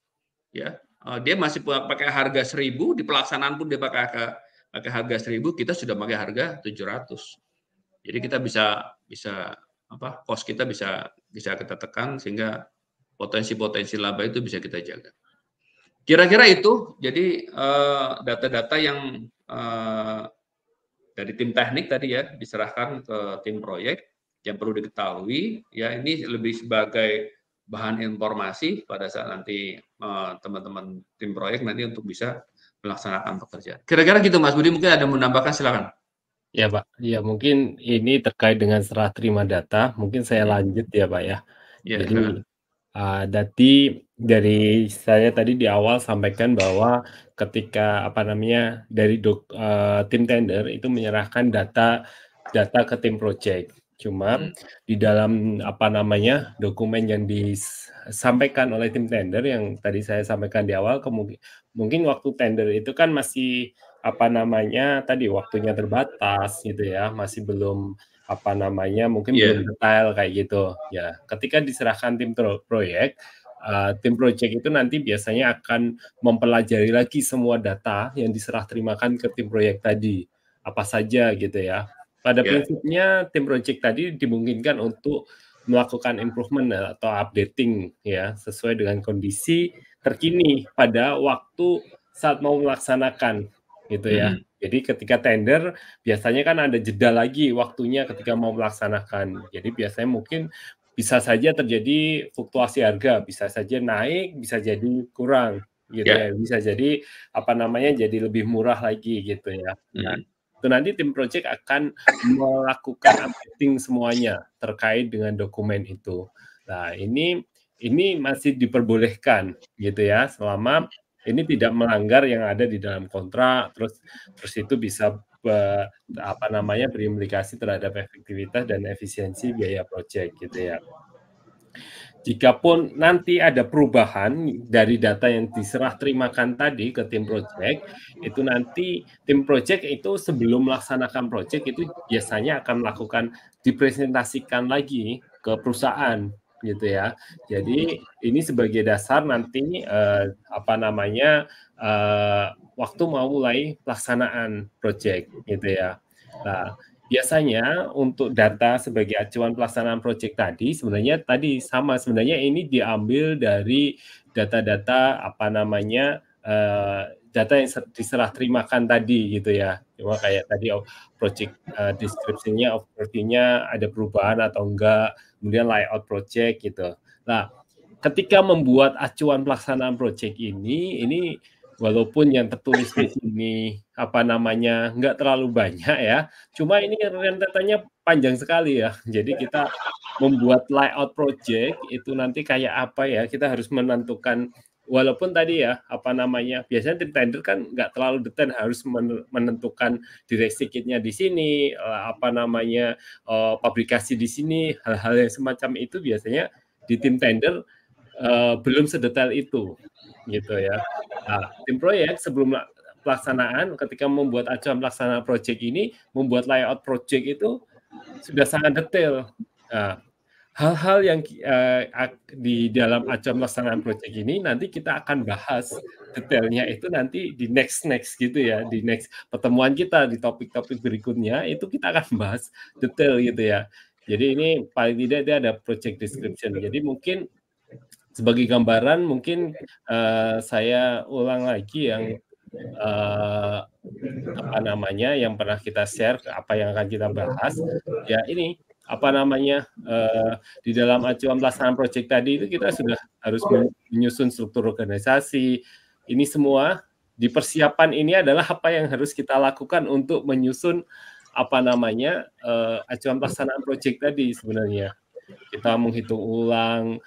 Ya, dia masih pakai harga 1.000, di pelaksanaan pun dia pakai harga 1.000, kita sudah pakai harga 700. Jadi kita bisa cost kita bisa kita tekan sehingga potensi laba itu bisa kita jaga. Kira-kira itu jadi data-data yang dari tim teknik tadi ya diserahkan ke tim proyek. yang perlu diketahui ya, ini lebih sebagai bahan informasi pada saat nanti teman-teman tim proyek nanti untuk bisa melaksanakan pekerjaan. Kira-kira gitu Mas Budi, mungkin ada yang menambahkan, silakan. Ya Pak, ya mungkin ini terkait dengan serah terima data, mungkin saya lanjut ya Pak ya. Ya, Jadi silakan. Dati dari saya tadi di awal sampaikan bahwa ketika dari tim tender itu menyerahkan data ke tim project. Cuma di dalam dokumen yang disampaikan oleh tim tender yang tadi saya sampaikan di awal, mungkin waktu tender itu kan masih tadi waktunya terbatas gitu ya, masih belum mungkin belum detail kayak gitu. Ya, ketika diserahkan tim proyek, tim proyek itu nanti biasanya akan mempelajari lagi semua data yang diserah terimakan ke tim proyek tadi, apa saja gitu ya. Pada prinsipnya tim proyek tadi dimungkinkan untuk melakukan improvement atau updating ya, sesuai dengan kondisi terkini pada waktu saat mau melaksanakan gitu ya. Jadi ketika tender biasanya kan ada jeda lagi waktunya ketika mau melaksanakan. Jadi biasanya mungkin bisa saja terjadi fluktuasi harga, bisa saja naik, bisa jadi kurang gitu ya. Bisa jadi jadi lebih murah lagi gitu ya. Nah, itu nanti tim project akan melakukan updating semuanya terkait dengan dokumen itu. Nah, ini masih diperbolehkan gitu ya, selama ini tidak melanggar yang ada di dalam kontrak, terus itu bisa berimplikasi terhadap efektivitas dan efisiensi biaya proyek gitu ya. Jikapun nanti ada perubahan dari data yang diserah terimakan tadi ke tim proyek, itu nanti tim proyek itu sebelum melaksanakan proyek itu biasanya akan melakukan dipresentasikan lagi ke perusahaan gitu ya. Jadi ini sebagai dasar nanti waktu mau mulai pelaksanaan proyek gitu ya. Nah, biasanya untuk data sebagai acuan pelaksanaan proyek tadi sebenarnya sebenarnya ini diambil dari data-data data yang diserah terimakan tadi gitu ya. Cuma kayak tadi proyek deskripsinya, overview-nya ada perubahan atau enggak, kemudian layout proyek gitu. Nah, ketika membuat acuan pelaksanaan proyek ini walaupun yang tertulis di sini nggak terlalu banyak ya, cuma ini rentetannya panjang sekali ya. Jadi kita membuat layout project itu nanti kayak apa ya, kita harus menentukan walaupun tadi ya biasanya tim tender kan nggak terlalu detail, harus menentukan direksi kitnya di sini, pabrikasi di sini, hal-hal yang semacam itu biasanya di tim tender belum sedetail itu gitu ya. Nah, tim proyek sebelum pelaksanaan ketika membuat acuan pelaksanaan proyek ini, membuat layout proyek itu sudah sangat detail. Nah, hal-hal yang di dalam acuan pelaksanaan proyek ini nanti kita akan bahas detailnya itu nanti di next gitu ya, di next pertemuan kita di topik-topik berikutnya itu kita akan bahas detail gitu ya. Jadi ini paling tidak dia ada project description. Jadi mungkin sebagai gambaran mungkin saya ulang lagi yang yang pernah kita share, apa yang akan kita bahas. Ya ini di dalam acuan pelaksanaan proyek tadi itu kita sudah harus menyusun struktur organisasi. Ini semua di persiapan ini adalah apa yang harus kita lakukan untuk menyusun acuan pelaksanaan proyek tadi sebenarnya. Kita menghitung ulang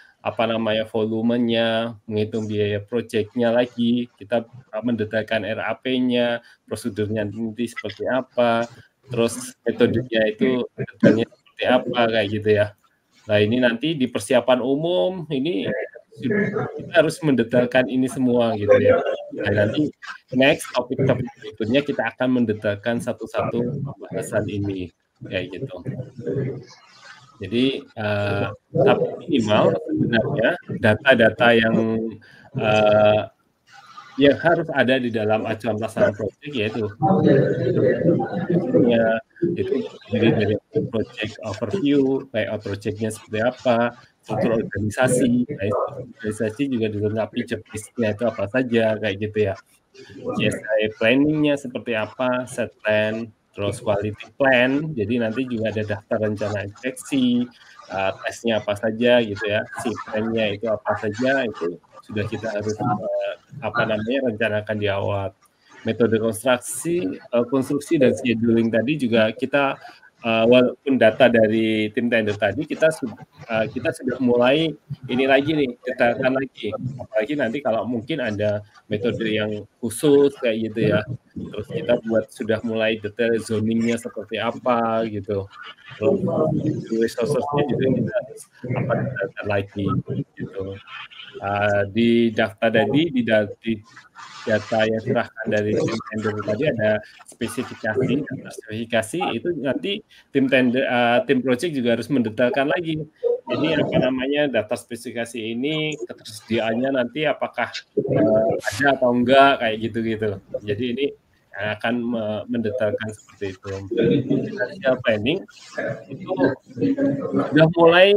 volumenya, menghitung biaya proyeknya lagi, kita mendetailkan RAP-nya, prosedurnya nanti seperti apa, terus metodenya itu detailnya seperti apa kayak gitu ya. Nah, ini nanti di persiapan umum ini kita harus mendetailkan ini semua gitu ya. Nah, nanti next topik berikutnya kita akan mendetailkan satu-satu pembahasan ini kayak gitu. Jadi tapi minimal sebenarnya data-data yang harus ada di dalam acuan pelaksanaan proyek yaitu itu terdiri dari project overview, layout proyeknya seperti apa, struktur organisasi, organisasi juga dilengkapi job list-nya itu apa saja kayak gitu ya. GSI planning-nya seperti apa, set plan terus quality plan, jadi nanti juga ada daftar rencana inspeksi, tesnya apa saja gitu ya, si plan-nya itu apa saja, itu sudah kita harus rencanakan di awal. Metode konstruksi dan scheduling tadi juga kita walaupun data dari tim tender tadi kita sudah mulai ini lagi nih, detailkan lagi, apalagi nanti kalau mungkin ada metode yang khusus kayak gitu ya, terus kita sudah mulai detail zoningnya seperti apa gitu, terus resources-nya juga kita harus detailkan lagi gitu. Di daftar tadi di data yang serahkan dari tim tender tadi ada spesifikasi itu nanti tim project juga harus mendetailkan lagi. Jadi daftar spesifikasi ini ketersediaannya nanti apakah ada atau enggak kayak gitu-gitu. Jadi ini akan mendetailkan seperti itu. Financial planning itu sudah mulai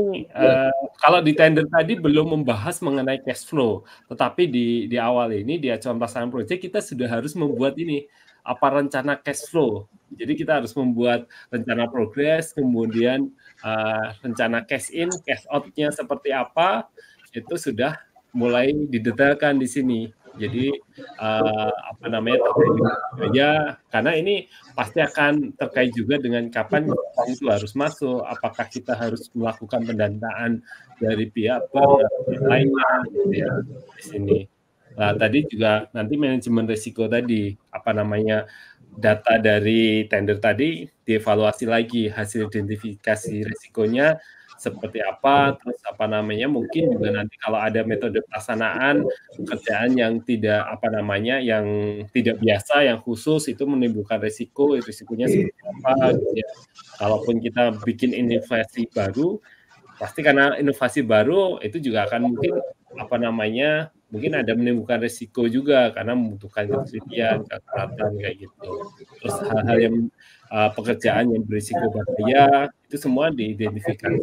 kalau di tender tadi belum membahas mengenai cash flow, tetapi di awal ini di acuan pelaksanaan proyek kita sudah harus membuat ini rencana cash flow. Jadi kita harus membuat rencana progres, kemudian rencana cash in, cash out-nya seperti apa, itu sudah mulai didetailkan di sini. Jadi karena ini pasti akan terkait juga dengan kapan itu harus masuk, apakah kita harus melakukan pendanaan dari pihak lainnya gitu ya di sini. Nah, tadi juga nanti manajemen risiko tadi data dari tender tadi dievaluasi lagi hasil identifikasi risikonya seperti apa, terus mungkin juga nanti kalau ada metode pelaksanaan pekerjaan yang tidak yang tidak biasa, yang khusus itu menimbulkan risikonya seperti apa gitu ya. Kalaupun kita bikin inovasi baru, pasti karena inovasi baru itu juga akan mungkin ada menimbulkan risiko juga karena membutuhkan ketelitian, kekeratan kayak gitu. Terus hal-hal yang pekerjaan yang berisiko bahaya itu semua diidentifikasi.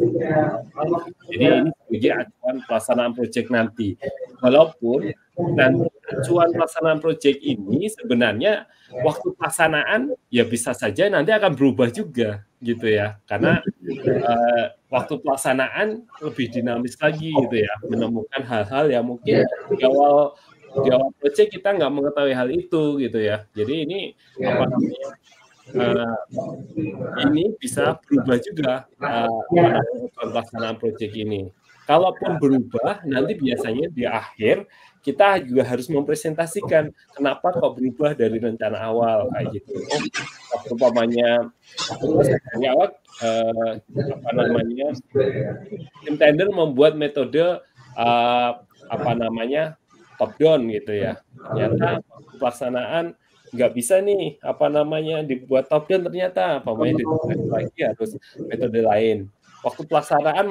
Jadi ini sebagai acuan pelaksanaan proyek nanti. Walaupun nanti acuan pelaksanaan proyek ini sebenarnya waktu pelaksanaan ya bisa saja nanti akan berubah juga gitu ya. Karena waktu pelaksanaan lebih dinamis lagi gitu ya, menemukan hal-hal yang mungkin di awal proyek kita nggak mengetahui hal itu gitu ya. Jadi ini ini bisa berubah juga pelaksanaan proyek ini. Kalaupun berubah, nanti biasanya di akhir kita juga harus mempresentasikan kenapa kok berubah dari rencana awal kayak gitu. Umpamanya dari awal tim tender membuat metode top down gitu ya. Ternyata pelaksanaan nggak bisa nih dibuat top down, ternyata lagi harus metode lain. Waktu pelaksanaan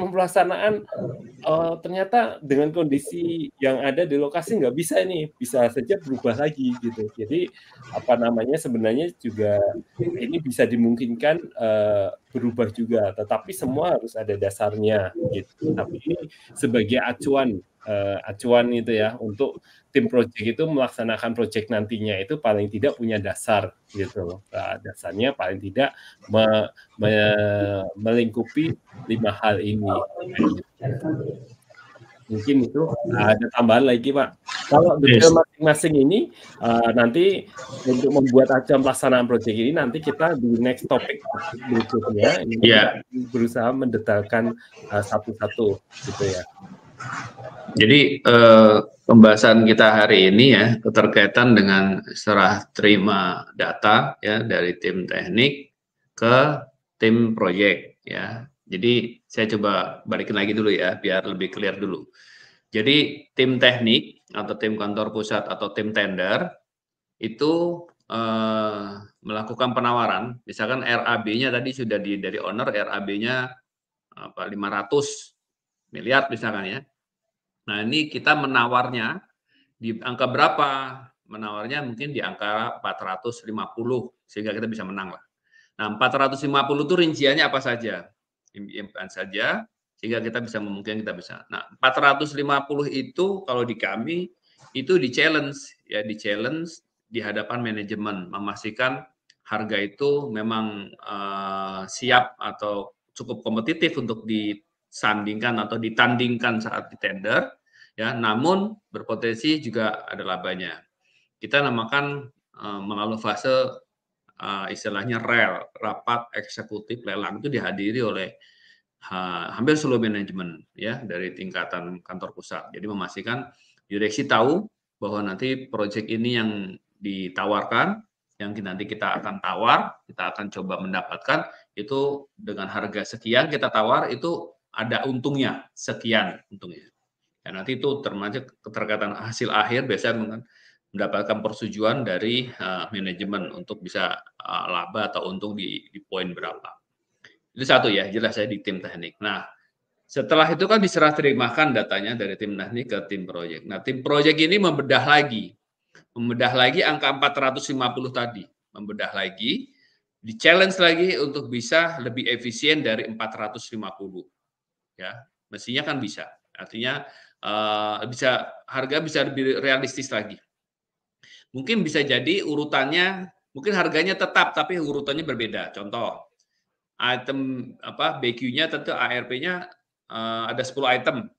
ternyata dengan kondisi yang ada di lokasi nggak bisa nih, bisa saja berubah lagi gitu. Jadi sebenarnya juga ini bisa dimungkinkan berubah juga, tetapi semua harus ada dasarnya gitu. Tapi ini sebagai acuan itu ya untuk tim proyek itu melaksanakan proyek nantinya itu paling tidak punya dasar gitu loh. Dasarnya paling tidak melingkupi 5 hal ini. Mungkin itu ada tambahan lagi Pak. Kalau detail masing-masing ini nanti untuk membuat acuan pelaksanaan proyek ini nanti kita di next topik berikutnya berusaha mendetailkan satu-satu gitu ya. Jadi pembahasan kita hari ini ya keterkaitan dengan serah terima data ya dari tim teknik ke tim proyek ya. Jadi saya coba balikin lagi dulu ya biar lebih clear dulu. Jadi tim teknik atau tim kantor pusat atau tim tender itu melakukan penawaran, misalkan RAB-nya tadi sudah dari owner RAB-nya 500 miliar misalkan ya. Nah, ini kita menawarnya di angka berapa? Menawarnya mungkin di angka 450 sehingga kita bisa menang lah. Nah, 450 itu rinciannya apa saja? Impian saja sehingga kita bisa memungkinkan kita bisa. Nah, 450 itu kalau di kami itu di challenge di hadapan manajemen memastikan harga itu memang siap atau cukup kompetitif untuk disandingkan atau ditandingkan saat di tender, ya, namun berpotensi juga ada labanya. Kita namakan melalui fase istilahnya rapat eksekutif lelang, itu dihadiri oleh hampir seluruh manajemen ya dari tingkatan kantor pusat. Jadi memastikan direksi tahu bahwa nanti proyek ini yang ditawarkan, yang nanti kita akan tawar, kita akan coba mendapatkan itu dengan harga sekian kita tawar, itu ada untungnya sekian untungnya. Ya, nanti itu termasuk keterkaitan hasil akhir biasanya mendapatkan persetujuan dari manajemen untuk bisa laba atau untung di poin berapa. Itu satu ya, jelas saya di tim teknik. Nah, setelah itu kan diserah terimakan datanya dari tim teknik ke tim proyek. Nah, tim proyek ini membedah lagi angka 450 tadi, membedah lagi, di-challenge lagi untuk bisa lebih efisien dari 450. Ya, mestinya kan bisa. Artinya harga bisa lebih realistis lagi. Mungkin bisa jadi urutannya, mungkin harganya tetap tapi urutannya berbeda. Contoh, item BQ-nya tentu ARP-nya ada 10 item.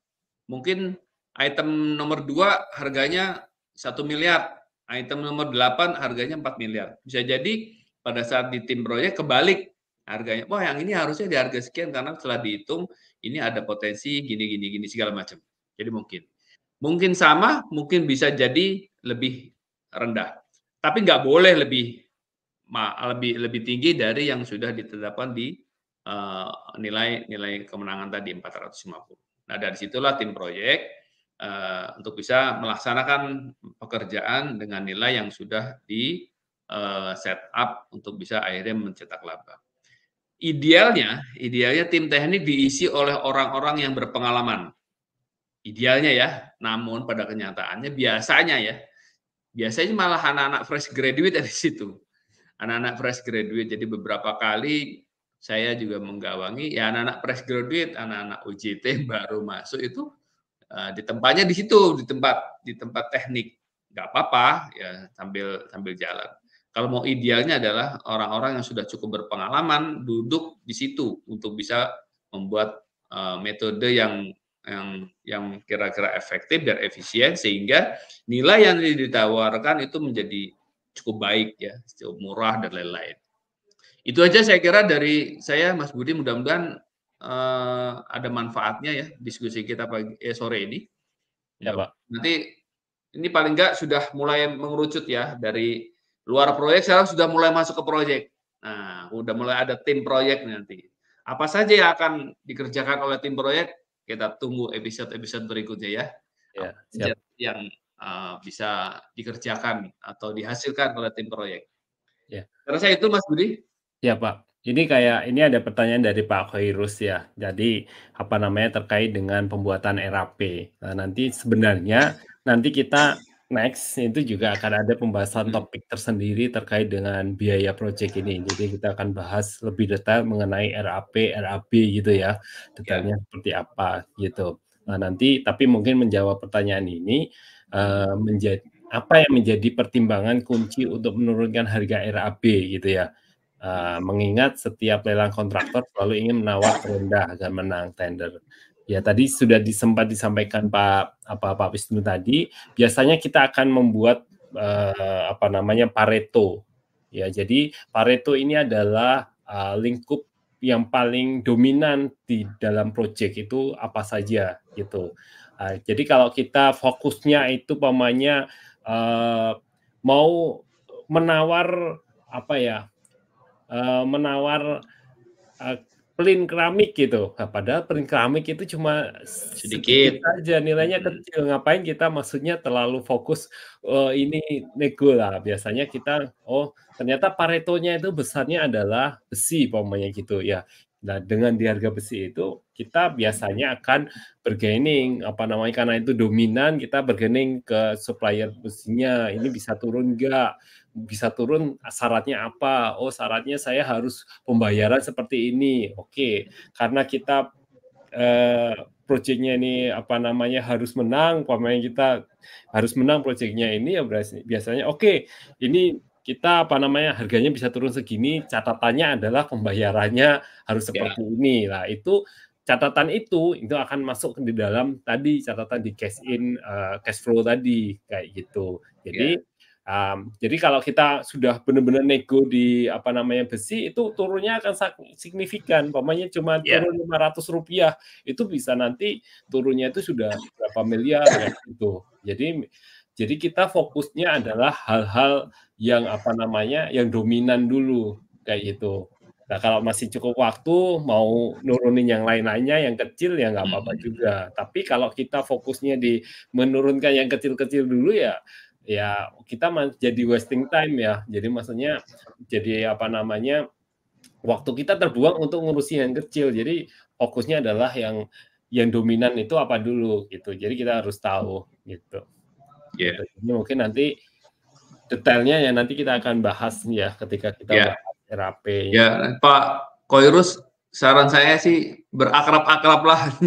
Mungkin item nomor 2 harganya 1 miliar, item nomor 8 harganya 4 miliar. Bisa jadi pada saat di tim proyek kebalik harganya. Wah, yang ini harusnya di harga sekian karena setelah dihitung ini ada potensi gini segala macam. Jadi mungkin sama, mungkin bisa jadi lebih rendah. Tapi nggak boleh lebih tinggi dari yang sudah ditetapkan di nilai kemenangan tadi 450. Nah, dari situlah tim proyek untuk bisa melaksanakan pekerjaan dengan nilai yang sudah di set up untuk bisa akhirnya mencetak laba. Idealnya tim teknik diisi oleh orang-orang yang berpengalaman. Idealnya ya, namun pada kenyataannya biasanya malah anak-anak fresh graduate dari situ. Anak-anak fresh graduate, jadi beberapa kali saya juga menggawangi ya anak-anak fresh graduate, anak-anak UJT baru masuk itu ditempatnya di situ, di tempat teknik. Nggak apa-apa ya, sambil jalan. Kalau mau idealnya adalah orang-orang yang sudah cukup berpengalaman duduk di situ untuk bisa membuat metode yang kira-kira efektif dan efisien sehingga nilai yang ditawarkan itu menjadi cukup baik ya, cukup murah dan lain-lain. Itu aja saya kira dari saya, Mas Budi. Mudah-mudahan ada manfaatnya ya diskusi kita sore ini. Ya, Pak. Nanti ini paling enggak sudah mulai mengerucut ya dari luar proyek, sekarang sudah mulai masuk ke proyek. Nah, udah mulai ada tim proyek nanti. Apa saja yang akan dikerjakan oleh tim proyek? Kita tunggu episode-episode berikutnya ya. Ya, siap. Yang bisa dikerjakan atau dihasilkan oleh tim proyek. Ya. Terasa itu Mas Budi? Ya, Pak. Ini ada pertanyaan dari Pak Khairus ya. Jadi terkait dengan pembuatan RAP. Nah, nanti sebenarnya kita next itu juga akan ada pembahasan topik tersendiri terkait dengan biaya proyek ini. Jadi kita akan bahas lebih detail mengenai RAP gitu ya. Detailnya seperti apa gitu. Nah, nanti tapi mungkin menjawab pertanyaan ini apa yang menjadi pertimbangan kunci untuk menurunkan harga RAP gitu ya. Mengingat setiap lelang kontraktor selalu ingin menawar terendah agar menang tender. Ya, tadi sudah sempat disampaikan Pak Wisnu tadi, biasanya kita akan membuat Pareto. Ya, jadi Pareto ini adalah lingkup yang paling dominan di dalam proyek itu apa saja gitu. Jadi kalau kita fokusnya itu mau menawar menawar plin keramik gitu. Nah, padahal plin keramik itu cuma sedikit saja, nilainya kecil. Ngapain kita maksudnya terlalu fokus ini nego lah. Biasanya kita ternyata paretonya itu besarnya adalah besi gitu ya. Nah, dengan di harga besi itu kita biasanya akan bergaining karena itu dominan, kita bergaining ke supplier besinya. Ini bisa turun enggak? Bisa turun, syaratnya apa? Oh, syaratnya saya harus pembayaran seperti ini. Oke, karena kita proyeknya ini harus menang, kita harus menang proyeknya ini ya biasanya oke, ini kita harganya bisa turun segini, catatannya adalah pembayarannya harus seperti ini. Nah, itu catatan itu akan masuk di dalam tadi catatan di cash in, cash flow tadi kayak gitu. Jadi kalau kita sudah benar-benar nego di besi itu turunnya akan signifikan. Umpamanya cuma turun Rp500, itu bisa nanti turunnya itu sudah berapa miliar kayak gitu. Jadi kita fokusnya adalah hal-hal yang yang dominan dulu kayak gitu. Nah, kalau masih cukup waktu mau nurunin yang lain-lainnya yang kecil ya nggak apa-apa juga. Tapi kalau kita fokusnya di menurunkan yang kecil-kecil dulu ya kita jadi wasting time ya. Jadi maksudnya jadi waktu kita terbuang untuk ngurusin yang kecil. Jadi fokusnya adalah yang dominan itu apa dulu gitu. Jadi kita harus tahu gitu. Jadi mungkin nanti detailnya ya nanti kita akan bahas ya ketika kita bahas RAP. Ya, Pak Koirus, saran saya sih berakrab-akrablah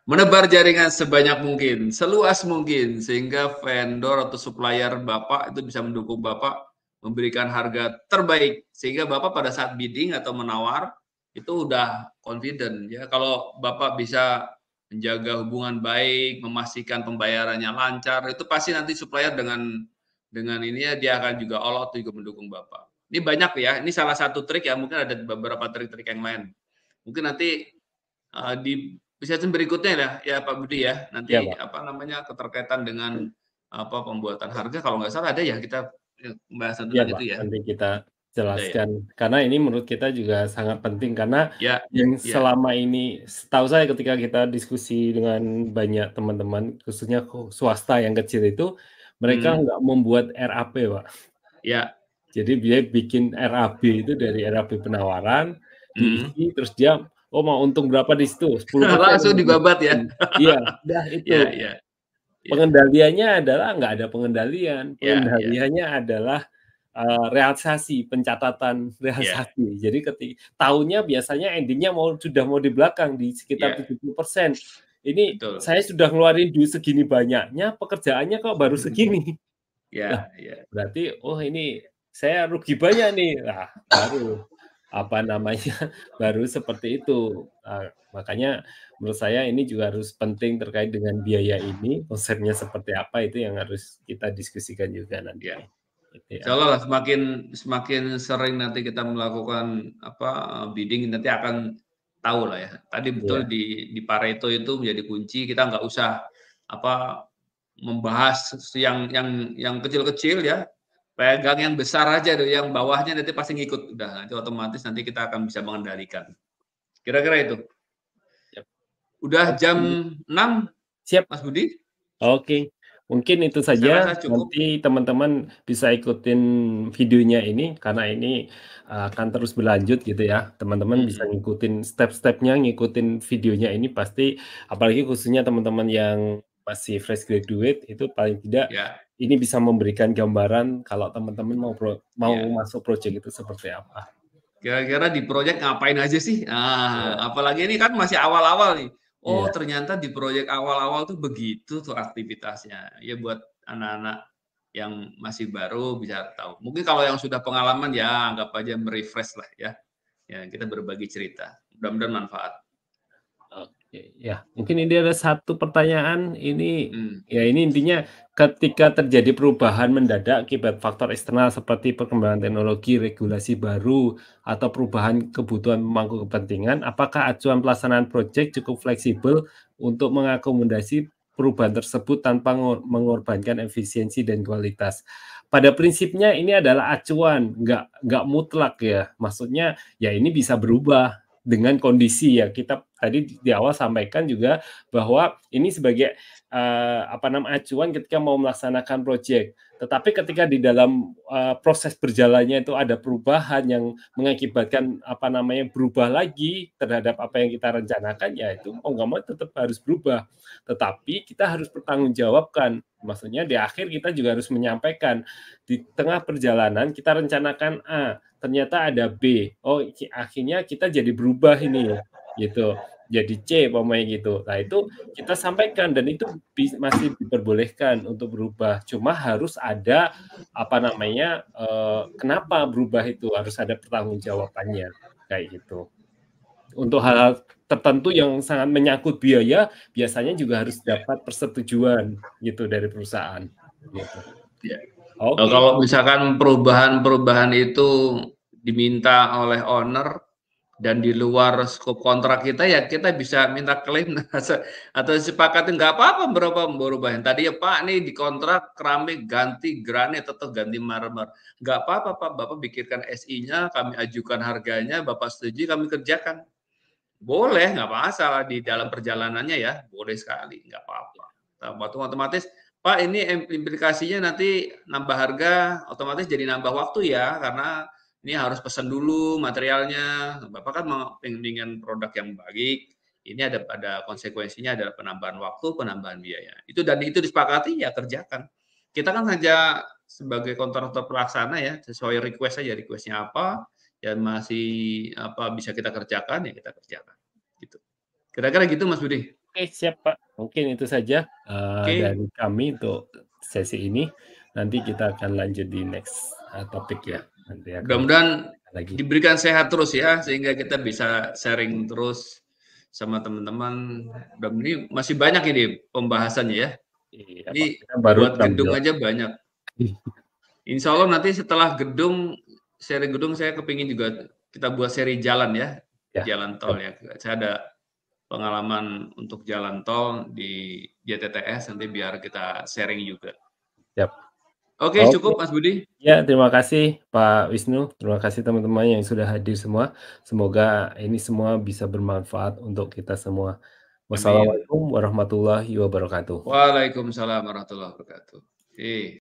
menebar jaringan sebanyak mungkin, seluas mungkin, sehingga vendor atau supplier Bapak itu bisa mendukung Bapak memberikan harga terbaik, sehingga Bapak pada saat bidding atau menawar itu udah confident ya. Kalau Bapak bisa menjaga hubungan baik, memastikan pembayarannya lancar, itu pasti nanti supplier dengan ini ya dia akan juga all out juga mendukung Bapak. Ini banyak ya, ini salah satu trik ya, mungkin ada beberapa trik-trik yang lain. Mungkin nanti di sesi berikutnya ya Pak Budi ya, nanti keterkaitan dengan pembuatan harga, kalau nggak salah ada ya kita pembahasan tentang itu ya. Nanti kita jelaskan, karena ini menurut kita juga sangat penting, karena yang selama ini, setahu saya ketika kita diskusi dengan banyak teman-teman, khususnya swasta yang kecil itu, mereka nggak membuat RAP, Pak. Jadi dia bikin RAB itu dari RAB penawaran, diisi, terus dia, mau untung berapa di situ, 10%. Langsung dibabat ya? Iya, udah itu. Pengendaliannya adalah nggak ada pengendalian. Pengendaliannya adalah realisasi, pencatatan realisasi. Jadi tahunnya biasanya endingnya sudah mau di belakang, di sekitar 70%. Ini saya sudah ngeluarin duit segini banyaknya, pekerjaannya kok baru segini. Berarti, ini saya rugi banyak nih. Nah, baru seperti itu. Makanya menurut saya ini juga harus penting terkait dengan biaya ini, konsepnya seperti apa, itu yang harus kita diskusikan juga nanti. Insya Allah semakin sering nanti kita melakukan bidding, nanti akan tahu lah ya. Tadi betul di Pareto itu menjadi kunci, kita nggak usah membahas yang kecil-kecil ya, pegang yang besar aja deh, yang bawahnya nanti pasti ngikut, udah nanti otomatis nanti kita akan bisa mengendalikan. Kira-kira itu. Udah jam 6, siap Mas Budi? Oke, mungkin itu saja. Nanti teman-teman bisa ikutin videonya ini, karena ini akan terus berlanjut gitu ya. Teman-teman bisa ngikutin step-stepnya, ngikutin videonya ini pasti, apalagi khususnya teman-teman yang masih fresh graduate, itu paling tidak ini bisa memberikan gambaran kalau teman-teman mau masuk project itu seperti apa. Kira-kira di project ngapain aja sih? Apalagi ini kan masih awal-awal nih. Ternyata di project awal-awal tuh begitu tuh aktivitasnya. Ya buat anak-anak yang masih baru bisa tahu. Mungkin kalau yang sudah pengalaman ya anggap aja merefresh lah ya. Ya kita berbagi cerita. Mudah-mudahan manfaat. Oke, ya mungkin ini ada satu pertanyaan ini. Ya ini intinya, ketika terjadi perubahan mendadak akibat faktor eksternal seperti perkembangan teknologi, regulasi baru, atau perubahan kebutuhan pemangku kepentingan, apakah acuan pelaksanaan proyek cukup fleksibel untuk mengakomodasi perubahan tersebut tanpa mengorbankan efisiensi dan kualitas? Pada prinsipnya ini adalah acuan, nggak mutlak ya. Maksudnya ya ini bisa berubah dengan kondisi ya. Kita tadi di awal sampaikan juga bahwa ini sebagai acuan ketika mau melaksanakan proyek. Tetapi ketika di dalam proses berjalannya itu ada perubahan yang mengakibatkan berubah lagi terhadap apa yang kita rencanakan, ya itu mau nggak mau tetap harus berubah. Tetapi kita harus bertanggungjawabkan. Maksudnya di akhir kita juga harus menyampaikan, di tengah perjalanan kita rencanakan A, ternyata ada B. Akhirnya kita jadi berubah ini. gitu. Jadi C umpamanya gitu. Nah, itu kita sampaikan dan itu masih diperbolehkan untuk berubah. Cuma harus ada apa namanya, kenapa berubah itu, harus ada pertanggungjawabannya, kayak gitu. Untuk hal-hal tertentu yang sangat menyangkut biaya, biasanya juga harus dapat persetujuan gitu dari perusahaan, gitu. Ya. Oke. Kalau misalkan perubahan-perubahan itu diminta oleh owner dan di luar skop kontrak kita, ya kita bisa minta klaim atau sepakati nggak apa-apa berapa perubahan. Tadi ya Pak, nih di kontrak keramik ganti granit atau ganti marmer. Nggak apa-apa Pak, Bapak pikirkan SI-nya, kami ajukan harganya, Bapak setuju kami kerjakan. Boleh, nggak masalah di dalam perjalanannya ya, boleh sekali, nggak apa-apa. Waktu otomatis, Pak ini implikasinya nanti nambah harga, otomatis jadi nambah waktu ya, karena ini harus pesan dulu materialnya. Bapak kan pengen produk yang baik, ini ada konsekuensinya, ada penambahan waktu, penambahan biaya. Itu dan itu disepakati ya kerjakan. Kita kan hanya sebagai kontraktor pelaksana ya, sesuai request saja, requestnya apa, yang masih apa bisa kita kerjakan ya kita kerjakan gitu. Kira-kira gitu Mas Budi. Oke, siap Pak. Mungkin itu saja dari Oke. kami untuk sesi ini. Nanti kita akan lanjut di next topik ya. Nanti akan Mudah-mudahan lagi. diberikan sehat terus ya sehingga kita bisa sharing terus sama teman-teman. Dan ini masih banyak ini pembahasannya ya. Iya Pak, Ini kita baru buat gedung aja banyak. Insya Allah nanti setelah seri gedung saya kepingin juga kita buat seri jalan ya, ya. jalan tol ya. Saya ada pengalaman untuk jalan tol di JTTS, nanti biar kita sharing juga. Siap. Oke, cukup Mas Budi. Ya, terima kasih Pak Wisnu, terima kasih teman-teman yang sudah hadir semua. Semoga ini semua bisa bermanfaat untuk kita semua. Amin. Wassalamualaikum warahmatullahi wabarakatuh. Waalaikumsalam warahmatullahi wabarakatuh. Oke.